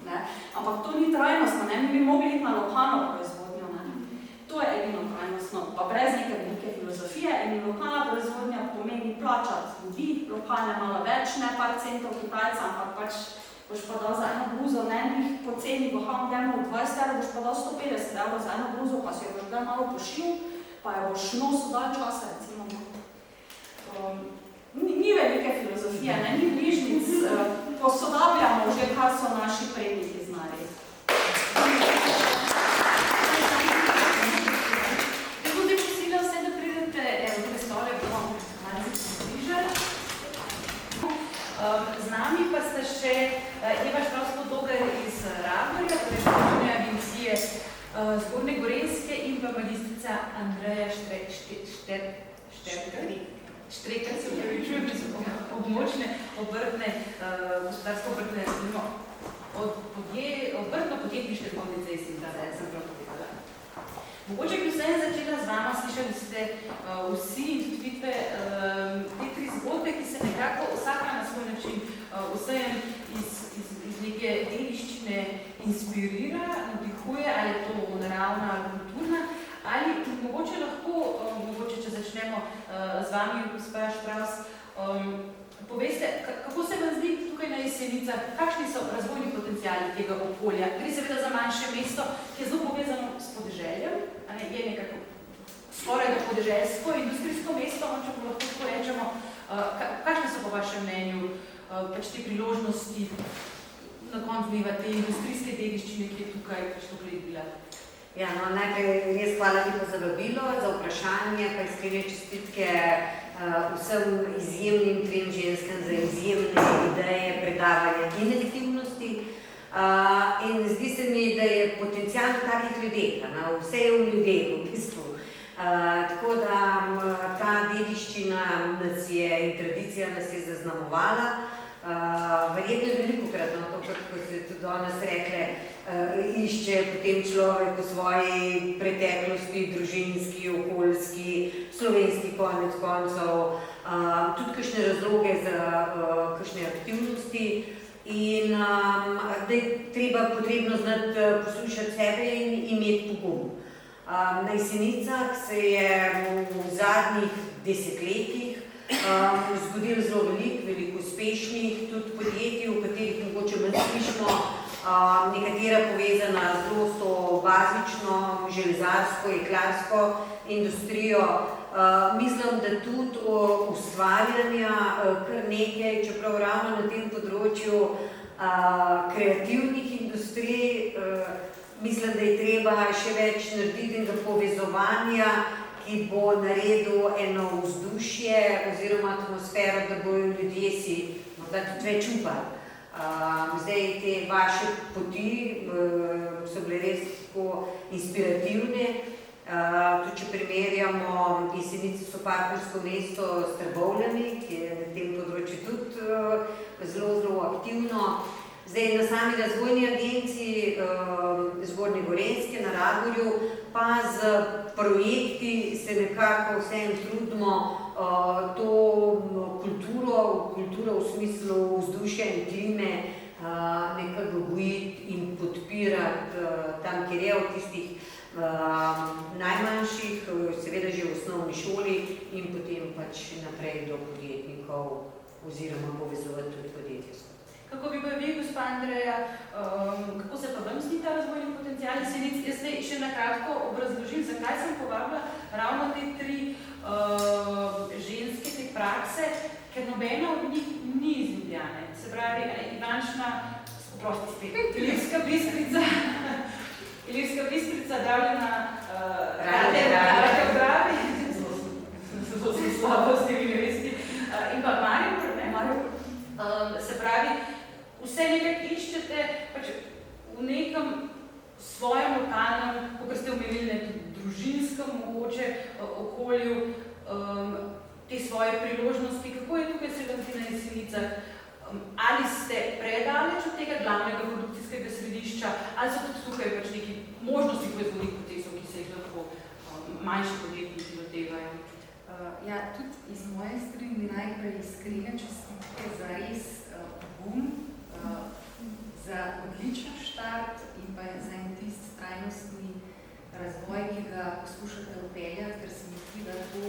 ne, ampak to ni trajnostno, ne, mi bi mogli iti na lokalno proizvodnjo, ne, to je edino trajnostno, pa brez neke velike filozofije in lokalna proizvodnja pomeni plačati ljudi, lokalne malo več, ne par centov Kitajca, ampak pač boš pa dal za eno bluzo, ne, njih poceni v H&M 20 €, boš pa dal 150 € za eno bluzo, pa si jo boš daj malo pošil, pa jo boš nosil dalj časa, recimo. Ni velike filozofije, ne, ni bližnic, posodabljamo že, kar so naši predniki znali. Tudi prosila vse, da pridete v prestore, bomo malo približali. Z nami pa sta še Eva Štravsko-Dober iz Raborja, torej Športne agencije Zgornje Gorenjske in pa magistrica Andreja Štreker, se upravičujem, iz območne obrtne, gospodarsko-obrtne, obrtno-podjetniške zbornice iz Sintra, da sem prav povedala. Mogoče bi vse začela z vama, slišali ste vsi intuitve te tri zgodbe, ki se nekako vsaka na svoj način vsejem iz neke dediščine inspirira, navdihuje, ali je to naravna ali kulturna, ali mogoče lahko, če začnemo z vami, gospa Štravs, poveste, kako se vam zdi tukaj na Jesenicah, kakšni so razvojni potenciali tega okolja? Gre seveda za manjše mesto, ki je zelo povezano s s podeželjem, je nekako skoraj da podeželsko, industrijsko mesto, če lahko tako rečemo. Kakšne so po vašem mnenju pač te priložnosti na koncu dneva te industrijske dediščine, ki je tukaj pač tukaj bila? Ja, no, najprej res hvala lepa za vabilo, za vprašanje, pa iskrene čestitke vsem izjemnim trem ženskam za izjemne ideje, predavanja in aktivnosti. In zdi se mi, da je potencial v takih ljudeh, vse je v ljudeh v bistvu. Tako da ta dediščina nas je in tradicija nas je zaznamovala. Verjetno velikokrat, kot ste tudi danes rekli, išče potem človek v svoji preteklosti, družinski, okoljski, slovenski konec koncev, tudi kakšne razloge za kakšne aktivnosti. In da je potrebno znati poslušati sebe in imeti pogum. Na Jesenicah se je v zadnjih desetletjih zgodilo zelo veliko uspešnih tudi podjetij, v katerih mogoče manj slišimo, nekatera povezana zelo s to bazično, železarsko, jeklarsko industrijo. Mislim, da tudi ustvarjanja kar nekaj, čeprav ravno na tem področju kreativnih industrij, mislim, da je treba še več narediti in povezovanja, ki bo naredil eno vzdušje oziroma atmosfero, da bojo ljudje si morda tudi več upali. Zdaj te vaše poti so bile res tako inspirativne. Tudi če primerjamo, Jesenice so partnersko mesto s Trbovljami, ki je na tem področju tudi zelo aktivno. Zdaj na sami razvojni agenciji Zgornje Gorenjske na Radgorju pa z projekti se nekako vsem trudimo to kulturo v smislu vzdušja in klime nekako gojiti in podpirati tam, kjer je v tistih najmanjših, seveda že v osnovni šoli in potem pač naprej do podjetnikov oziroma povezovati tudi podjetjstvo. Kako bi pa vi, gospa Andreja, kako se pa vam zdi ta razvojni potencial Jesenic? Jaz zdaj še na kratko obrazložim, zakaj sem povabila ravno te tri ženske te prakse, ker nobena od njih ni iz Ljubljane. Se pravi, Ivančna, prosti spet, Ilirska Bistrica, Davljena Rade Obravi, zelo se slabo s temi nevesti, in pa Maribor, se pravi, vse nekaj iščete pač v nekem svojem lokalnem, kot ste omenili, družinskem mogoče okolju, te svoje priložnosti. Kako je tukaj se vam na Jesenicah? Ali ste predaleč od tega glavnega produkcijskega središča, ali so tudi tukaj pač neki možnosti proizvodnih procesov, ki se jih lahko manjši podjetniki lotevajo? Ja, tudi iz moje strani najprej iskrene čestitke za res pogum, za odličen štart in pa za en tisti trajnostni razvoj, ki ga poskušate vpeljati, ker se mi zdi, da to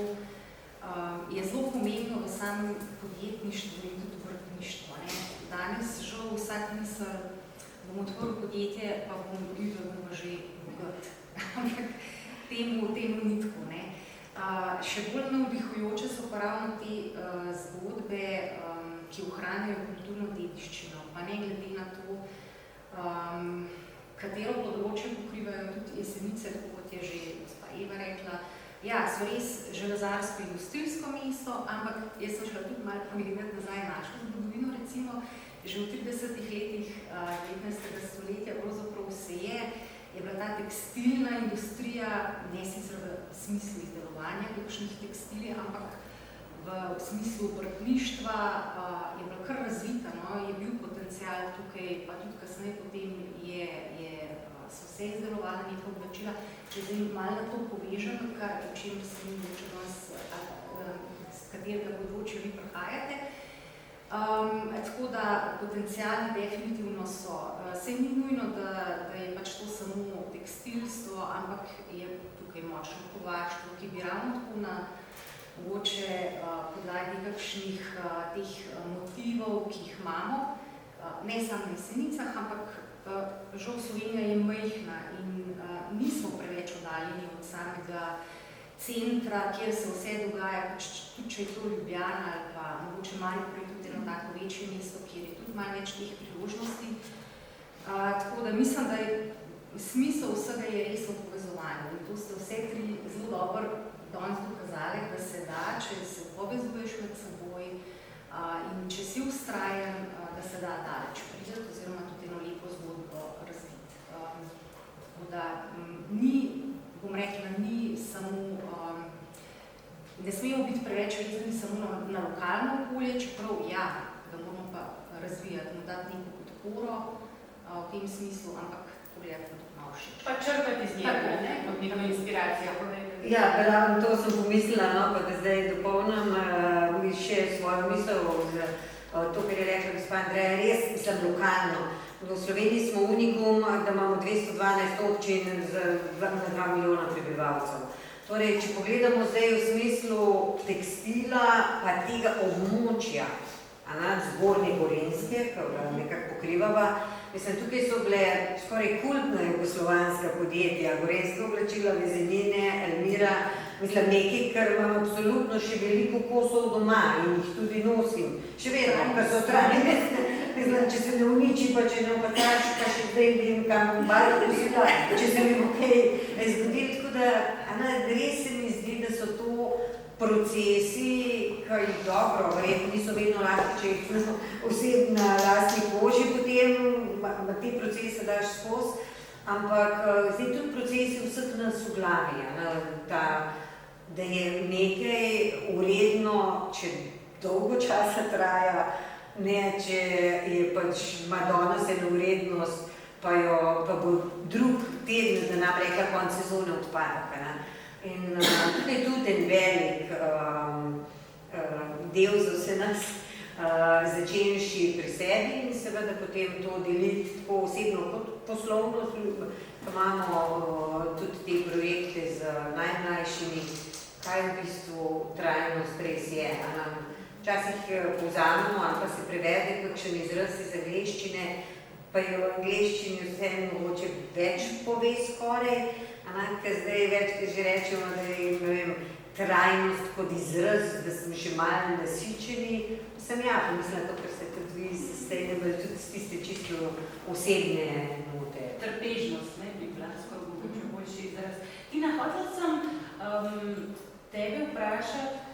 je zelo pomembno v samem podjetništvu in tudi obrtništvu. Danes žal vsak misel, bom odprl podjetje, pa bom videl, da bom že bogat. Ampak temu ni tako. Še bolj navdihujoče so pa ravno te zgodbe, ki ohranjajo kulturno dediščino, pa ne glede na to, katero področje pokrivajo tudi Jesenice, kot je že gospa Eva rekla. Ja, so res železarsko-industrijsko mesto, ampak jaz sem šla tudi malo pogledati nazaj našo zgodovino, recimo, že v 30 letih 19. stoletja pravzaprav se je bila ta tekstilna industrija, ne sicer v smislu izdelovanja kakšnih tekstilij, ampak v smislu obrtništva je bila kar razvita, je bil potencial tukaj, pa tudi kasneje potem so se izdelovala neka oblačila. Če zdaj malo na to povežem, o čem se mi mogoče danes, s katerega področja vi prihajate. Tako da potenciali definitivno so. Saj ni nujno, da je pač to samo tekstilstvo, ampak je tukaj močno kovaštvo, ki bi ravno tako na mogoče podlagi kakšnih teh motivov, ki jih imamo, ne samo na Jesenicah, ampak žal Slovenija je majhna in nismo preveč oddaljeni od samega centra, kjer se vse dogaja, tudi če je to Ljubljana ali pa mogoče Maribor je tudi eno tako večje mesto, kjer je tudi malo več teh priložnosti. Tako da mislim, da je smisel vsega je res v povezovanju in to ste vse tri zelo dobro danes dokazali, da se da, če se povezuješ med seboj in če si vztrajen, da se da daleč priti oziroma tudi eno lepo zgodbo razviti. Tako da ni, bom rekla, ni samo, ne smemo biti preveč vezani samo na lokalno okolje, čeprav ja, da moramo pa razvijati, mu dati neko podporo v tem smislu, ampak pogledati tudi malo všeč. Pa črpati iz njega, ne? Kot neko inspiracijo. Ja, ravno to sem pomislila, no, pa da zdaj dopolnim še svojo misel to, kar je rekla gospa Andreja, res mislim lokalno. V Sloveniji smo unikum, da imamo 212 občin z 2 milijona prebivalcev. Torej, če pogledamo zdaj v smislu tekstila, pa tega območja, zgornje Gorenjske, ki ga nekako pokrivava, mislim, tukaj so bile skoraj kultna jugoslovanska podjetja, Gorenjska oblačila, Vezenine, Elmira, mislim, nekaj, kar imam absolutno še veliko kosov doma in jih tudi nosim. Še vedno, ker so trajne, mislim, če se ne uniči, pa če ne opataš, pa še zdaj vem, kam bom barvo posila, če se mi bo kaj zgodil, tako da res se mi zdi, da so to procesi, ki jih dobro, verjetno niso vedno lahko, če jih oseb na lastni koži, potem te procese daš skozi, ampak zdaj tudi procesi vseh nas v glavi, da je nekaj uredno, če dolgo časa traja, ne če je pač ima danes eno urednost, pa bo drug teden, da nam rekla konc sezone odpadek. In tukaj je tudi en velik del za vse nas, začenši pri sebi in seveda potem to deliti tako osebno kot poslovno, ko imamo tudi te projekte z najmlajšimi, kaj v bistvu trajnost res je. Včasih povzamemo ali pa se prevede kakšen izraz iz angleščine, pa je v angleščini vseeno mogoče več pove skoraj, ker zdaj večkrat že rečemo, da je, ne vem, trajnost kot izraz, da smo še malo nasičeni. Sem pomislila to, ker se tudi vi sustainable, tudi tiste čisto osebne note. Trpežnost, ne, bi bila skoraj mogoče boljši izraz. Tina, hotela sem tebe vprašati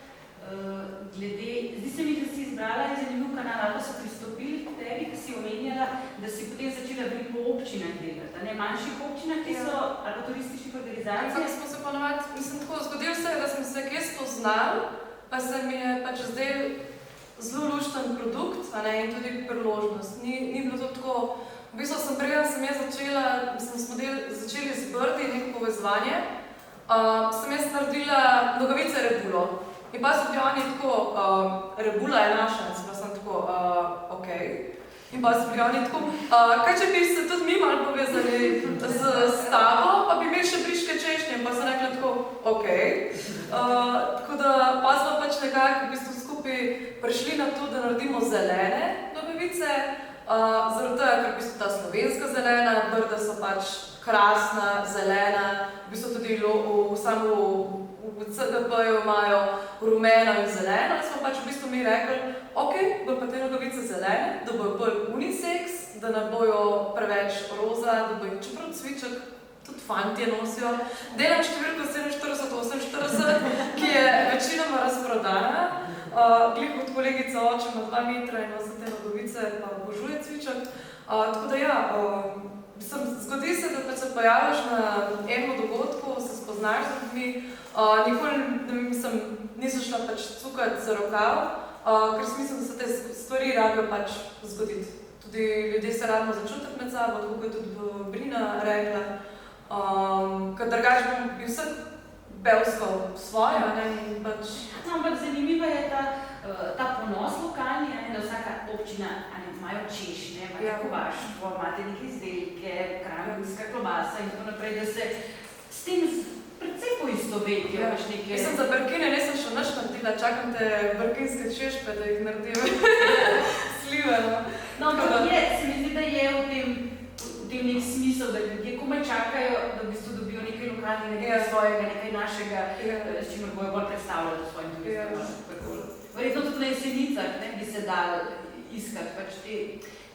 glede, zdi se mi, da si izbrala en zanimiv kanal, ali so pristopili k tebi, ki si omenjala, da si potem začela veliko po občinah delati, ne, manjših občinah, ki so, ali pa turističnih organizacij. Zdaj smo se ponovati, mislim tako, zgodil se je, da smo se kje spoznali, pa se mi je pač zdaj zelo lušten produkt, in tudi priložnost. Ni bilo to tako, v bistvu sem prej, sem jaz začela, smo začeli z Brdi neko povezovanje, sem jaz naredila nogavice Rebulo. In pa so bili oni tako, Rebula je naša, in sem tako, okej. In pa so bili oni tako, kaj če bi se tudi mi malo povezali s tabo, pa bi imeli še briške češnje, in pa sem rekla tako, okej. Tako da pa smo pač nekako v bistvu skupaj prišli na to, da naredimo zelene nogavice, zaradi tega, ker v bistvu ta slovenska zelena, Brda so pač krasna, zelena, v bistvu tudi v CDP-ju imajo rumeno in zeleno, in smo pač v bistvu mi rekli, okej, bojo pa te nogavice zelene, da bojo bolj unisex, da ne bojo preveč roza, da bojo čeprav cviček, tudi fantje nosijo. Delam številko 47-48, ki je večinoma razprodana. Glih od kolegica oče ima 2 metra in nosi te nogavice, pa obožuje cviček. Tako da ja, zgodi se, da se pojaviš na enem dogodku, se spoznaš z ljudmi, nikoli nisem šla pač cukati za rokav, ker si mislim, da se te stvari rabijo pač zgoditi. Tudi ljudje se rabimo začutiti med sabo, tako kot je tudi Brina rekla, ker drugače bi vseh belskal svoje, in pač... Ampak zanimiva je ta ponos lokalni, da vsaka občina imajo češnje, imajo kovaštvo, imate neke izdelke, kranjska klobasa in tako naprej, da se s tem predvsej poistovetijo. Mislim, za brkine nisem še nič naredila, čakam te brkinske češpe, da jih naredim sliveno. No, ampak se mi zdi, da je v tem potem nek smisel, da ljudje komaj čakajo, da v bistvu dobijo nekaj lokalnega, nekaj svojega, nekaj našega, s čimer bojo bolj predstavljali to svojim turistom. Verjetno tudi na Jesenicah bi se dal iskati pač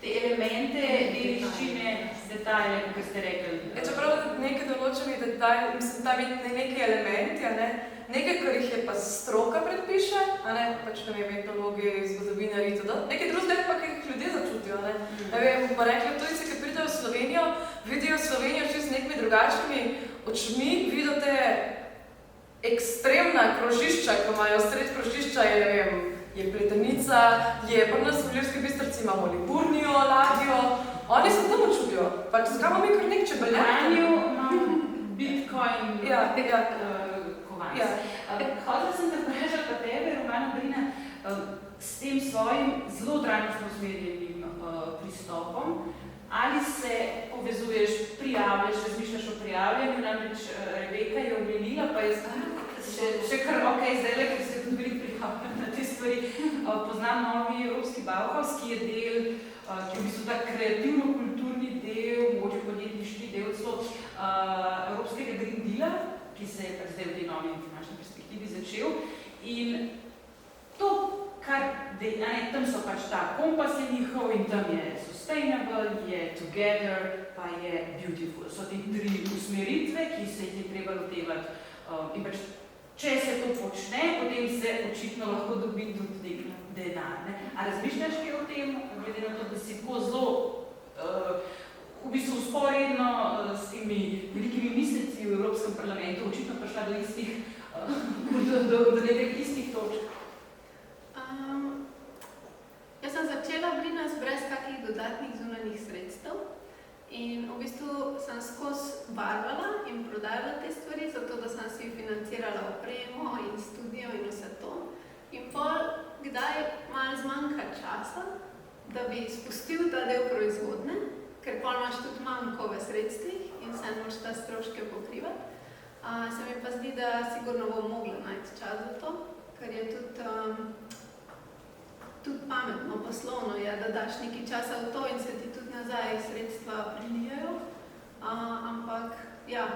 te elemente, dediščine, detajle, kot ste rekli. Čeprav nekaj določenih detajl, mislim, tam je neki elementi, nekaj, kar jih je pa stroka predpiše, pač ne vem, etnologi, zgodovinari in tudi, nekaj drugega pa, ki jih ljudje začutijo, ne vem, pa rekli, tujci, ki pridejo v Slovenijo, vidijo Slovenijo čisto z nekimi drugačnimi očmi, vidijo te ekstremna krožišča, ko imajo sred krožišča, je, ne vem, je Pletenica, je pa nas v Ilirski Bistrici imamo Liburnijo, ladjo, oni se tam čudijo, pač zakaj imamo mi kar nek čebeljak? Imamo Bitcoin, kovanc. Hodila sem te vprašati pa tebe, Romana Brina, s tem svojim zelo trajnostno usmerjenim pristopom, ali se povezuješ, prijavljaš, razmišljaš o prijavljanju, namreč Rebeka je omenila, pa je še kar zdaj, ker se tudi veliko prijavljam na te stvari. Poznam novi Evropski Bauhaus, ki je del, ki je v bistvu tak kreativno-kulturni del, mogoče podjetniški del celo Evropskega Green Deala, ki se je zdaj v tej novi finančni perspektivi začel. In to, tam so pač ta kompas je njihov in tam je sustainable, je together, pa je beautiful. So te 3 usmeritve, ki se jih je treba lotevati. In pač, če se to počne, potem se očitno lahko dobi tudi denar. A razmišljaš kaj o tem, glede na to, da si tako zelo v bistvu usporedno s temi velikimi misleci v Evropskem parlamentu očitno prišla do nekaj istih točk? Jaz sem začela pri nas brez kakih dodatnih zunanjih sredstev in v bistvu sem skozi barvala in prodajala te stvari, zato da sem si financirala opremo in studio in vse to. In pol, kdaj malo zmanjka časa, da bi spustil ta del proizvodne, ker pol imaš tudi manjko v sredstvih in se moraš ta stroške pokrivati. Se mi pa zdi, da sigurno bom mogla najti čas za to, ker je tudi pametno, poslovno je, da daš nekaj časa v to in se ti tudi nazaj sredstva prilijajo. Ampak, ja,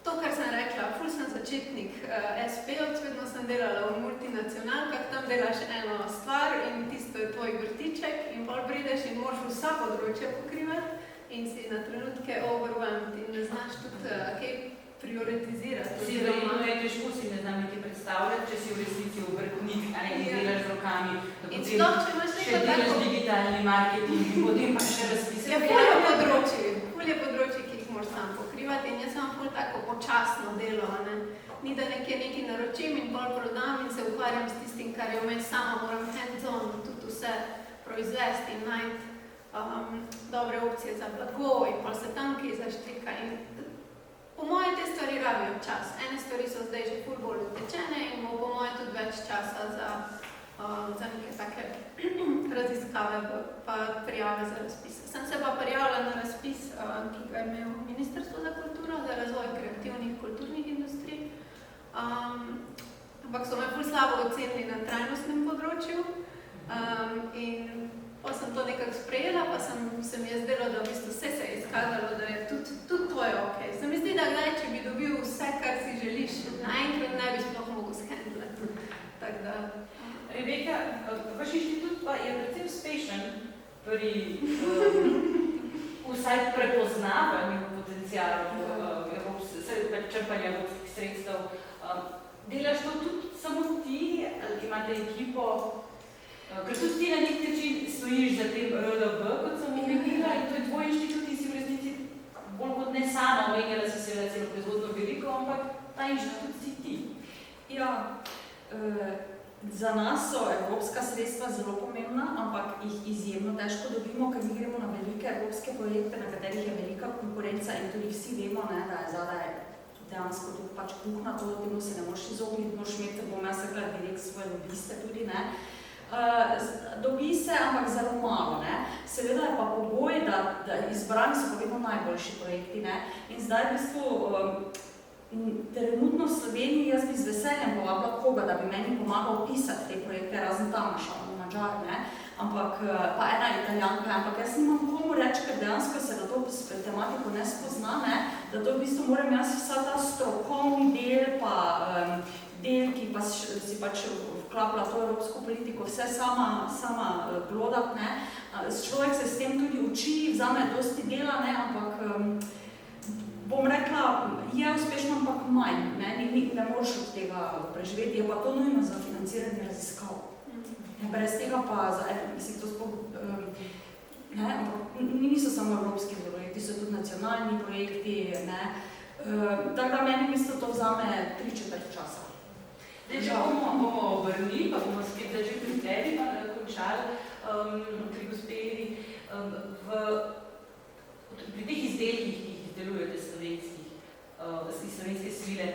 to, kar sem rekla, ful sem začetnik SP-ovc, vedno sem delala v multinacionalkah, tam delaš eno stvar in tisto je tvoj vrtiček in bolj prideš in moraš vsa področja pokrivati in si na trenutke overwhelmed in ne znaš tudi kaj prioritizirati. Si verjetno je težko, si ne znam nekaj predstavljati, če si v resnici obrtnik, in delaš z rokami, da potem še delaš digitalni marketing in potem pa še razpisati. Ja, ful je področji, ki jih moraš sam pokrivati in jaz sem ful tako počasno delo, ni da nekaj naročim in bolj prodam in se ukvarjam s tistim, kar je vmes sama, moram hands-on tudi vse proizvesti in najti dobre opcije za blago in pol se tam kaj zaštrika. Po moje te stvari rabijo čas. Ene stvari so zdaj že ful bolj utečene in bo po moje tudi več časa za neke take raziskave pa prijave za razpise. Sem se pa prijavila na razpis, ki ga je imel Ministrstvo za kulturo, za razvoj kreativnih kulturnih industrij. Ampak so me ful slabo ocenili na trajnostnem področju in pa sem to nekako sprejela, pa se mi je zdelo, da v bistvu vse se je izkazalo, da je tudi to je okej. Se mi zdi, da gledaj, če bi dobil vse, kar si želiš, naenkrat ne bi sploh mogel shendlati. Tako da... Rebeka, vaš inštitut pa je predvsem uspešen pri vsaj prepoznavanju potencialov črpanja evropskih sredstev. Delaš to tudi samo ti, ali imate ekipo? Ker tudi ti na nek način stojiš za tem RLB, kot sem omenila, in to je tvoj inštitut in si v resnici bolj kot ne sama omenjala si seveda celo proizvodno veliko, ampak ta inštitut si ti. Ja, za nas so evropska sredstva zelo pomembna, ampak jih izjemno težko dobimo, ker mi gremo na velike evropske projekte, na katerih je velika konkurenca in tudi vsi vemo, da je zadaj dejansko tudi pač kuhna, temu se ne moš izogniti, moš imeti, bom jaz rekla, direkt svoje lobiste tudi, dobi se, ampak zelo malo. Seveda je pa pogoj, da izbrani so pa vedno najboljši projekti. In zdaj v bistvu trenutno v Sloveniji jaz bi z veseljem povabila koga, da bi meni pomagal pisati te projekte, razen Tamaša, Mađar, ampak pa ena Italijanka, ampak jaz nimam komu težko reči, ker dejansko se na to tematiko ne spozna, ne, da to v bistvu moram jaz vsa ta strokovni del, pa del, ki pa si pač vklapila to evropsko politiko, vse sama glodat, ne. Človek se s tem tudi uči, vzame dosti dela, ne, ampak bom rekla, je uspešno, ampak manj, ne moreš od tega preživeti, je pa to nujno za financiranje raziskav. Brez tega pa, mislim, to sploh, niso samo evropski projekti, so tudi nacionalni projekti, ne. Tako da meni mislim, to vzame 3/4 časa. Če bomo obrnili, pa bomo spet že pri tebi končali, pri gospe Edi, pri teh izdelkih, ki jih izdelujete slovenske svile,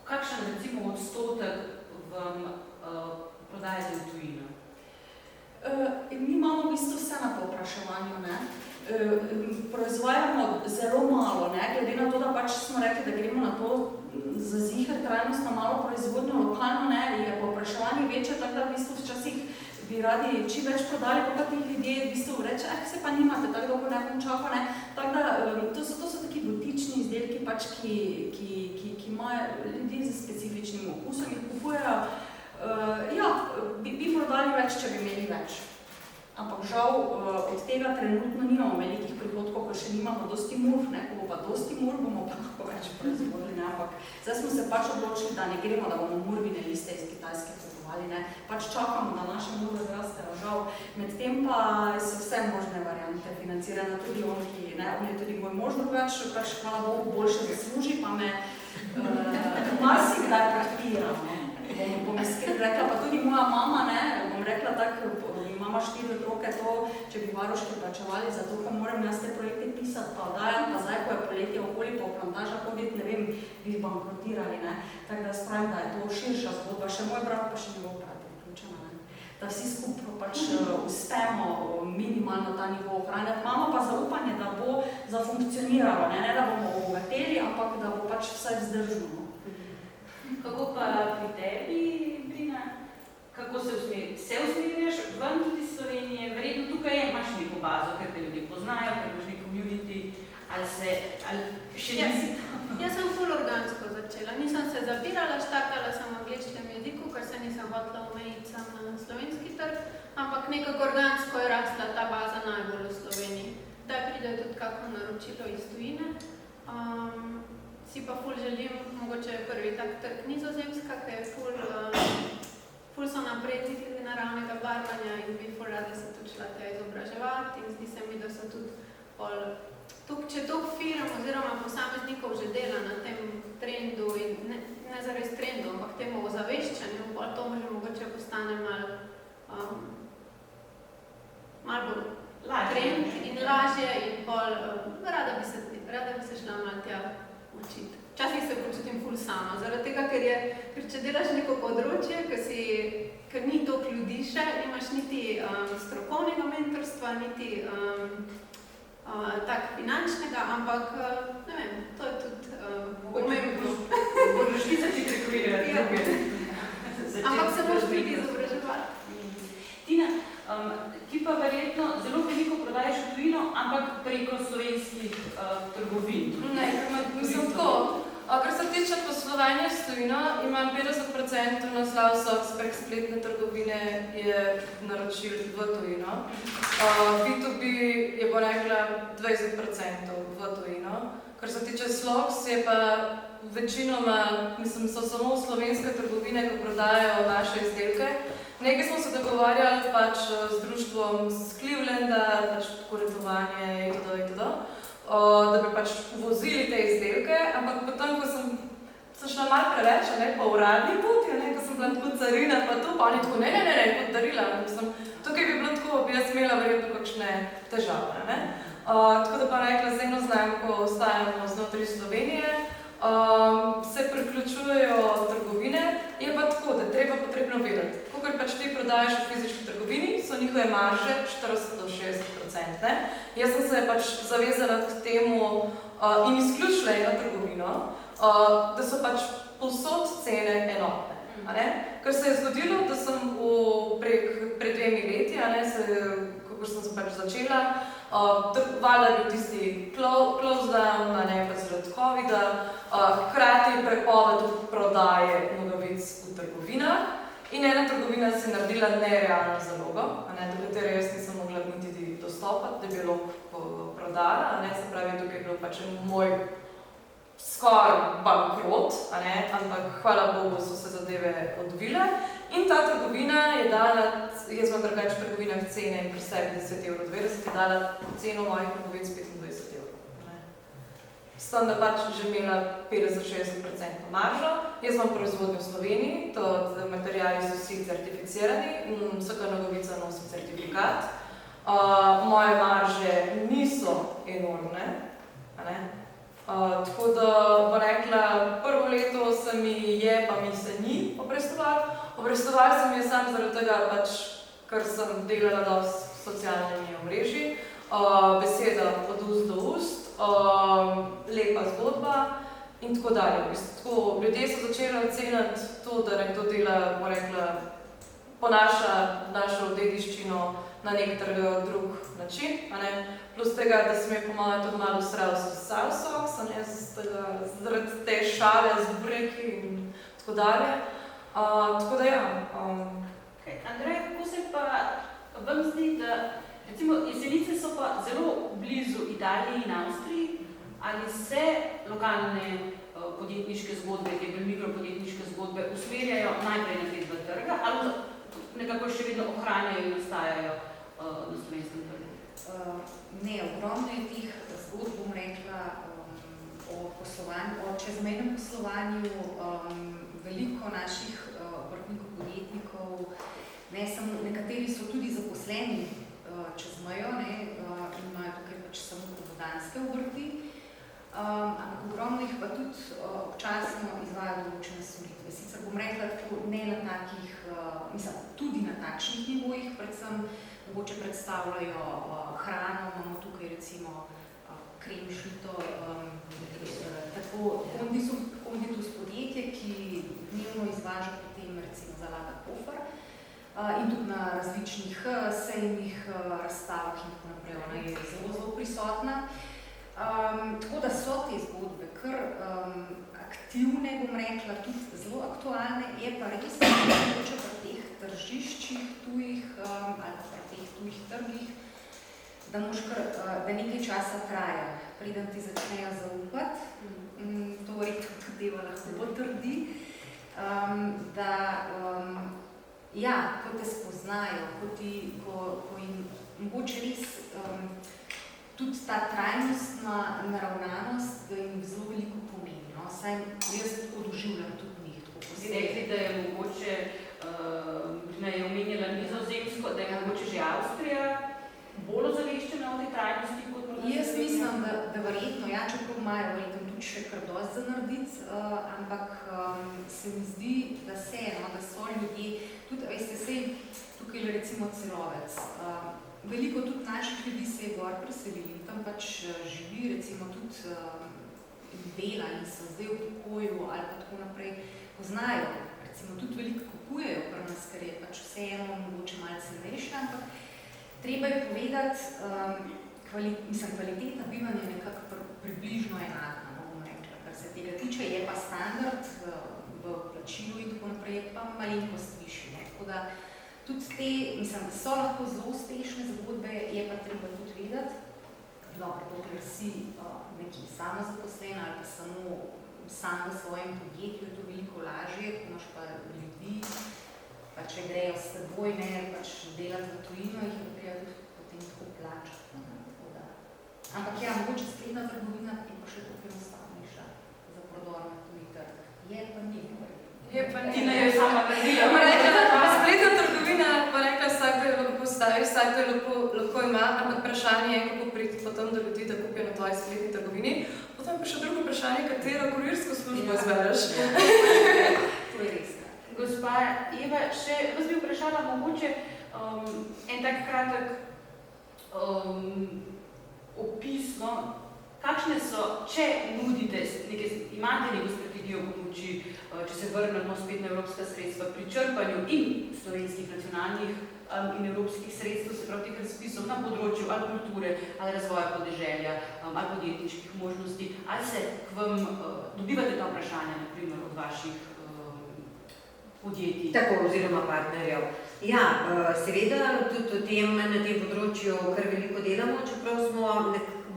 kakšen recimo odstotek vam prodajate v tujino? Mi imamo v bistvu vse na povpraševanju, ne. Proizvajamo zelo malo, ne, glede na to, da pač smo rekli, da gremo na to za ziher trajnostno malo proizvodnjo lokalno, ne, je povpraševanje večje, tako da v bistvu včasih bi radi čim več prodali, pa ti ljudje v bistvu reče, se pa nimate, tako dolgo ne bom čakal, ne. Tako da to so taki butični izdelki, pač, ki imajo ljudi z specifičnim okusom in kupujejo. Bi prodali več, če bi imeli več. Ampak žal od tega trenutno nimamo velikih prihodkov, ker še nimamo dosti murv, ne, ko bo pa dosti murv, bomo pa lahko več proizvodili, ne, ampak zdaj smo se pač odločili, da ne gremo, da bomo murvine liste iz Kitajske kupovali, ne, pač čakamo, da naše murve zrastejo, žal. Medtem pa so vse možne variante financirane, tudi on je tudi moj mož drugač, pač hvala Bogu boljše zasluži, pa me marsikdaj podpira, no. Bom iskreno rekla, pa tudi moja mama, ne, bom rekla tako, imama 4 otroke, to, če bi varuški plačevali za to, ko moram jaz te projekte pisati, pa oddajati, pa zdaj, ko je poletje okoli, pa v plantažah hoditi, ne vem, bi bankrotirali, ne. Tako da spravim, da je to širša zgodba, še moj brat pa še njegov brat je vključena, ne. Da vsi skupaj pač uspemo minimalno ta nivo ohranjati. Imamo pa zaupanje, da bo zafunkcioniralo, ne, da bomo obogateli, ampak da bo pač vsaj vzdržno. Kako pa pri tebi, Brina? Kako se usmerješ ven tudi iz Slovenije? Verjetno tukaj imaš neko bazo, ker te ljudje poznajo, ker imaš nek community, ali še nisi tam? Jaz sem ful organsko začela. Nisem se zapirala, štartala sem v angleškem jeziku, ker se nisem hotela omejiti sam na slovenski trg, ampak nekako organsko je rasla ta baza najbolj v Sloveniji. Da pride tudi kako naročilo iz tujine. Si pa ful želim, mogoče prvi tak trg Nizozemska, ki je ful so napredni glede naravnega barvanja in bi ful rada se tudi šla tja izobraževati in zdi se mi, da so tudi če toliko firm oziroma posameznikov že dela na tem trendu in ne zares trendu, ampak temu ozaveščanju, pol to mogoče postane malo bolj trend in lažje in pol rada bi se šla malo tja učiti. Včasih se počutim ful sama, zaradi tega, ker če delaš neko področje, ker ni toliko ljudi še, nimaš niti strokovnega mentorstva, niti tak finančnega, ampak ne vem, to je tudi pomembno. Boš ti se ti prekvirati druge. Ampak se moraš priti izobraževati. Tina, ti pa verjetno zelo veliko prodajaš v tujino, ampak preko slovenskih trgovin. Ne, mislim tako. Kar se tiče poslovanja s tujino, imam 50% naslavcev prek spletne trgovine je naročil v tujino. B2B je bo rekla 20% v tujino. Kar se tiče slogs, je pa večinoma, mislim, so samo slovenske trgovine, ko prodajajo naše izdelke. Nekaj smo se dogovarjali pač z društvom z Clevelanda, pač kurentovanje itd., da bi pač uvozili te izdelke, ampak potem, ko sem šla malo preveč, po uradni poti, ko sem bila tako carina, pa to, pa oni tako, ne, kot darila. Tukaj bi bilo tako, bi jaz imela verjetno kakšne težave, ne. Tako da pa rekla, z eno znamko ostajamo znotraj Slovenije, se priključujejo trgovine, je pa tako, da je potrebno vedeti. Kakor pač ti prodajaš v fizični trgovini, so njihove marže 40-60%. Jaz sem se pač zavezala k temu in izključila eno trgovino, da so pač povsod cene enotne. Ker se je zgodilo, da sem pred 2 leti, kakor sem se pač začela, Valjda je bil tisti close down, a ne pa zaradi covida, hkrati prepoved prodaje nogavic v trgovinah. In ena trgovina se je naredila nerealno zalogo, do katere jaz nisem mogla niti dostopati, da bi jo prodala. Se pravi, tukaj je bil pač moj skoraj bankrot, ampak hvala Bogu so se zadeve odvile. In ta trgovina je dala, jaz imam drugače v trgovinah cene in pri sebi 10,20 €, je dala ceno mojih nogavic 25 €. S tem, da pač že imela 50-60% maržo. Jaz imam proizvodnjo v Sloveniji, materiali so vsi certificirani, vsaka nogavica nosi certifikat. Moje marže niso enormne, tako da bo rekla, prvo leto se mi je, pa mi se ni obrestovalo. Obrestovalo se mi je samo zaradi tega, pač, ker sem delala dosti s socialnimi omrežji. Beseda od ust do ust, lepa zgodba in tako dalje. Ljudje so začeli oceniti to, da nekdo dela, bo rekla, ponaša našo dediščino na nek drug način, plus tega, da sem je po mojem tudi malo ustral s salsoks, zaradi te šale z breki in tako dalje. Tako da ja. Andrej, kako se pa vam zdi, da recimo Jesenice so pa zelo blizu Italiji in Avstriji, ali se lokalne podjetniške zgodbe, te mikropodjetniške zgodbe usmerjajo najprej na te dva trga, ali nekako še vedno ohranjajo in ostajajo na slovenskem trgu? Ne, ogromno je teh zgodb, bom rekla, o poslovanju, o čezmejnem poslovanju, veliko naših obrtnikov, podjetnikov, ne samo, nekateri so tudi zaposleni čez mejo, imajo tukaj pač samo popoldanske obrti, ampak ogromno jih pa tudi občasno izvajajo določene storitve. Sicer bom rekla tako, ne na takih, mislim, tudi na takšnih nivojih, predvsem mogoče predstavljajo hrano, imamo tukaj recimo kremšnito, tako konditus podjetje, ki dnevno izvaža potem recimo Zalata Hofer in tudi na različnih sejmih, razstavah in tako naprej, ona je zelo prisotna. Tako da so te zgodbe kar aktivne, bom rekla, tudi zelo aktualne, je pa res, da mogoče pri teh tržiščih tujih ali pri teh tujih trgih, da nekaj časa traja, preden ti začnejo zaupati, to verjetno tudi Deva lahko potrdi, da ko te spoznajo, ko jim mogoče res tudi ta trajnostna naravnanost, da jim zelo veliko pomeni. Saj jaz tako doživljam tudi njih. Si rekli, da je mogoče, Brina je omenjala Nizozemsko, da je mogoče že Avstrija bolj ozaveščena o tej trajnosti kot Nizozemska? Jaz mislim, da verjetno, čeprav imajo verjetno tudi še kar dosti za narediti, ampak se mi zdi, da so ljudje, tudi, veste, sej tukaj recimo Celovec, veliko tudi naših ljudi se je gor preselili in tam pač živi, recimo tudi dela in so zdaj v pokoju ali pa tako naprej, poznajo, recimo tudi veliko kupujejo pri nas, ker je pač vseeno mogoče malo cenejše, ampak treba je povedati, kvaliteta bivanja je nekako približno enaka, bom rekla, kar se tega tiče, je pa standard v plačilu in tako naprej, je pa malenkost višji, tako da tudi te, so lahko zelo uspešne zgodbe, je pa treba tudi vedeti, dokler si nekaj samozaposlen ali pa sam v svojem podjetju, je to veliko lažje, ko imaš pa ljudi, pa če grejo s teboj, pač delati v tujino, jih je treba tudi potem tako plačati. Ampak mogoče spletna trgovina je pa še tako enostavnejša za prodor na tuji trg. Je pa ni. Tina je sama naredila. Spletna trgovina, pa rekla, vsak jo lahko postavi, vsak jo lahko ima, ampak vprašanje je, kako priti potem do ljudi, da kupijo na tvoji spletni trgovini. Potem pa še drugo vprašanje, katero kurirsko službo izbereš. To je res. Gospa Eva, še vas bi vprašala mogoče en tak kratek opis, kakšne so, če nudite, imate neko strategijo pomoči, če se vrnemo spet na evropska sredstva pri črpanju in slovenskih nacionalnih in evropskih sredstev, se pravi teh razpisov na področju ali kulture, ali razvoja podeželja, ali podjetniških možnosti, ali se k vam dobivate ta vprašanja, na primer, od vaših podjetij? Tako, oziroma partnerjev. Ja, seveda tudi na tem področju kar veliko delamo, čeprav smo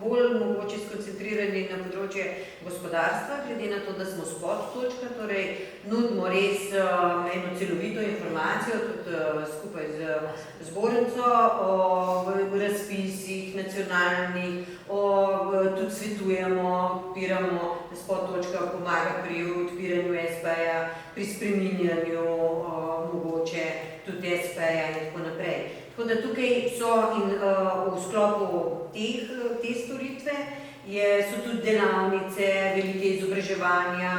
bolj mogoče skoncentrirani na področje gospodarstva, glede na to, da smo spod točka, torej nudimo res eno celovito informacijo, tudi skupaj z zbornico o razpisih nacionalnih, tudi svetujemo, odpiramo, spod točka pomaga pri odpiranju SP-ja, pri spreminjanju mogoče tudi SP-ja in tako naprej. Tako da tukaj so in v sklopu te storitve so tudi delavnice, velike izobraževanja.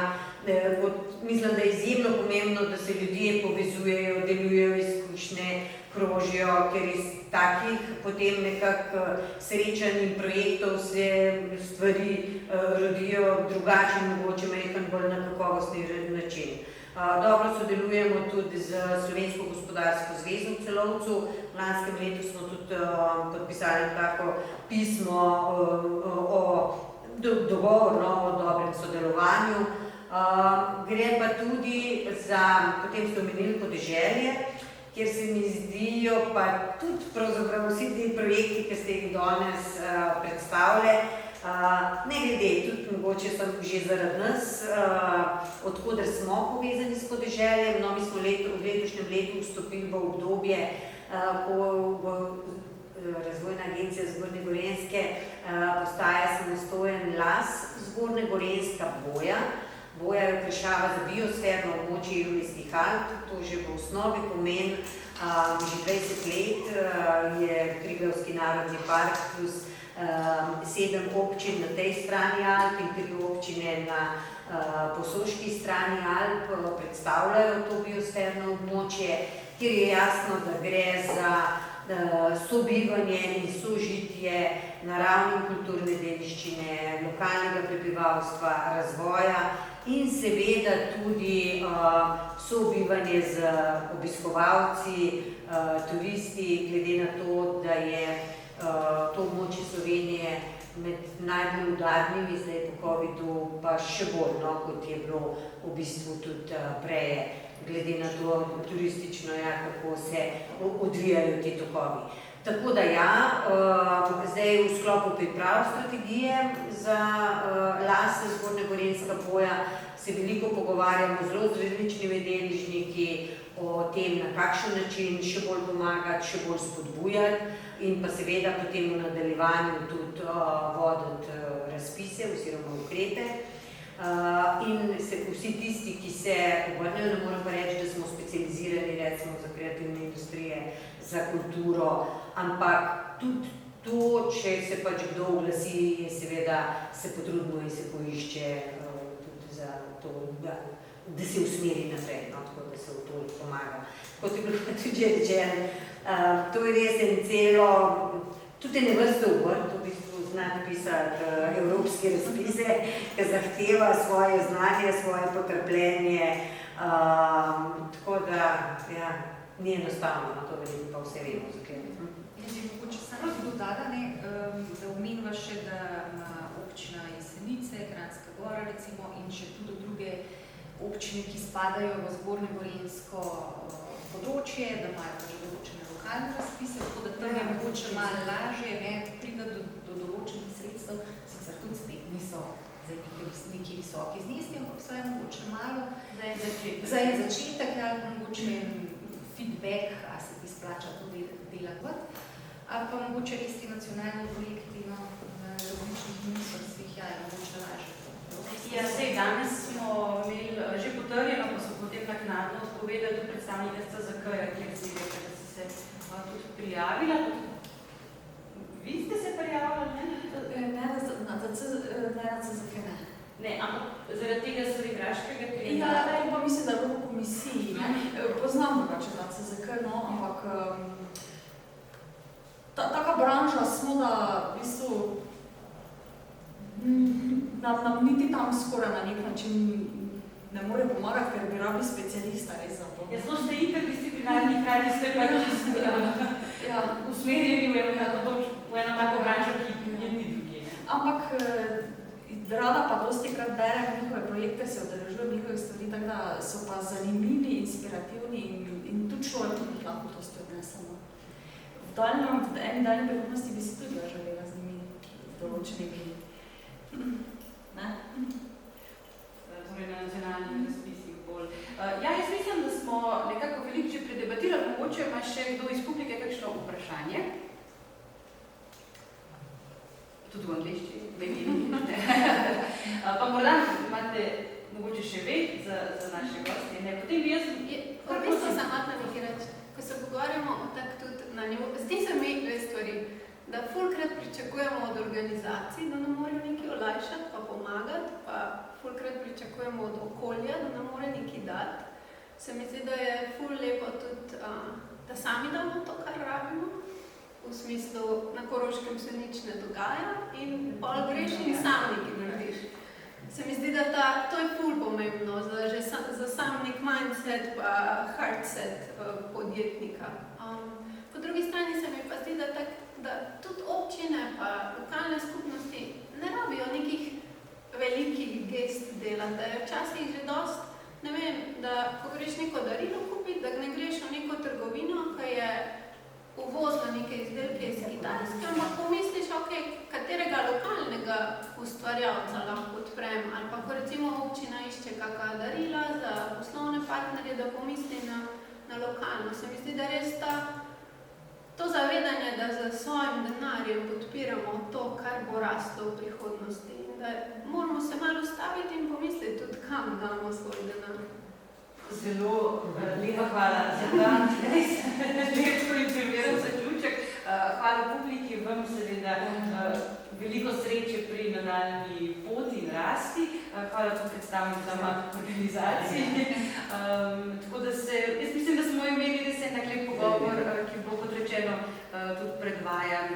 Mislim, da je izjemno pomembno, da se ljudje povezujejo, delujejo izkušnje, krožijo, ker iz takih potem nekako srečanj in projektov se stvari rodijo drugače, mogoče majhen bolj na kakovostni način. Dobro sodelujemo tudi z Slovensko gospodarsko zvezo v Celovcu. V lanskem letu smo tudi podpisali tako pismo o dogovoru o dobrem sodelovanju. Gre pa tudi za, potem ste omenili podeželje, kjer se mi zdijo pa tudi pravzaprav vsi ti projekti, ki ste jih danes predstavili, ne glede, tudi mogoče sem že zaradi nas, odkoder smo povezani s podeželjem. No, mi smo v letošnjem letu vstopili v obdobje, ko Razvojna agencija Zgornje Gorenjske postaja samostojen las Zgornje Gorenjska Boja. Boja je okrašava za biosferno območje Julijskih Alp, to že v osnovi pomeni, že 20 let je Triglavski narodni park plus 7 občin na tej strani Alp in 3 občine na posoški strani Alp predstavljajo to biosferno območje, kjer je jasno, da gre za sobivanje in sožitje naravne in kulturne dediščine, lokalnega prebivalstva, razvoja in seveda tudi sobivanje z obiskovalci, turisti, glede na to, da je to območje Slovenije med najbolj udarnimi, zdaj po COVID-u pa še bolj, kot je bilo v bistvu tudi prej, glede na to turistično, kako se odvijajo ti tokovi. Tako da zdaj v sklopu priprav strategije za lase Zgornja Gorenjska Boja se veliko pogovarjamo zelo z različnimi deležniki o tem, na kakšen način še bolj pomagati, še bolj spodbujati in pa seveda potem v nadaljevanju tudi voditi razpise oziroma ukrepe. In vsi tisti, ki se obrnejo, ne moram pa reči, da smo specializirani recimo za kreativne industrije, za kulturo, ampak tudi to, če se pač kdo oglasi, je seveda se potrudimo in se poišče tudi za to, da se usmeri naprej, tako da se v to pomaga. Kot je bilo tudi že rečeno, to je res en celo, tudi ne vrste obrt, v bistvu znati pisati evropske razpise, ki zahteva svoje znanje, svoje potrpljenje, tako da ni enostavno, to veliko pa vse vemo, zakaj. Jaz bi mogoče samo dodala, da omenila še, da ima občina Jesenice, Kranjska Gora recimo in še tudi druge občine, ki spadajo v Zgornje Gorenjsko področje, da imajo že določene lokalne razpise, tako da tam je mogoče malo lažje priti do določenih sredstev, sicer tudi spet niso neki visoki zneski, ampak vsaj mogoče malo za en začetek, ali pa mogoče feedback, a se ti splača to delati, ali pa mogoče res ti nacionalni projekti na različnih ministrstvih, je mogoče lažje. Ja, sej danes smo imeli že potrjeno, pa so potem naknadno odpovedali tudi predstavnike CZK-ja, kjer si rekla, da si se tudi prijavila. Vi ste se prijavili, ne? Ne, na CZK ne. Ne, ampak zaradi tega Srednjeraškega Ja, pa mislim, da je bilo v komisiji. Poznam drugače ta CZK, ampak taka branža smo, da v bistvu nam niti tam skoraj na nek način ne more pomagati, ker bi rabili specialista res za to. Ja, zelo ste interdisciplinarni, hkrati ste pa čisto usmerjeni v eno tako branžo, ki je ni drugi. Ampak rada pa dostikrat berem njihove projekte, se udeležujem njihovih stvari, tako da so pa zanimivi, inspirativni in tudi človek tudi lahko dosti odnesemo. V eni daljni prihodnosti bi si tudi želela z njimi določenimi. Ne? Torej na nacionalnih razpisih bolj. Ja, jaz mislim, da smo nekako veliko že predebatirali, mogoče ima še kdo iz publike kakšno vprašanje. Tudi v angliščini, ne vidim. Pa morda imate mogoče še ve za naše gosti, ne? Potem bi jaz... Kar bistvo sam matna nekaj reči, ko se pogovarjamo o tak tudi na nivo, zdi se mi dve stvari, da fulkrat pričakujemo od organizacij, da nam morajo nekaj olajšati, pa pomagati, pa fulkrat pričakujemo od okolja, da nam mora nekaj dati. Se mi zdi, da je ful lepo tudi, da sami damo to, kar rabimo. V smislu, na Koroškem se nič ne dogaja in pol greš in sam nekaj narediš. Se mi zdi, da to je ful pomembno za sam nek mindset pa heartset podjetnika. Po drugi strani se mi pa zdi, da tudi občine pa lokalne skupnosti ne rabijo nekih velikih gest delati, da je včasih že dost, ne vem, da ko greš neko darilo kupiti, da ne greš v neko trgovino, ki je uvozila neke izdelke iz Kitajske, ampak pomisliš, ok, katerega lokalnega ustvarjalca lahko odprem, ali pa ko recimo občina išče kakva darila za poslovne partnerje, da pomisli na lokalno. Se mi zdi, da res to zavedanje, da za svojim denarjem podpiramo to, kar bo rastlo v prihodnosti. In da moramo se malo ustaviti in pomisliti tudi, kam damo svoj denar. Zelo lepa hvala za dan, res lepo in primeren zaključek. Hvala publiki, vam seveda veliko sreče pri nadaljnji poti in rasti. Hvala tudi predstavnicam organizacij. Tako da jaz mislim, da smo imeli res en tak lep pogovor, ki bo kot rečeno tudi predvajan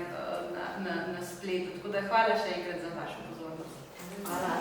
na spletu. Tako da hvala še enkrat za vašo pozornost. Hvala.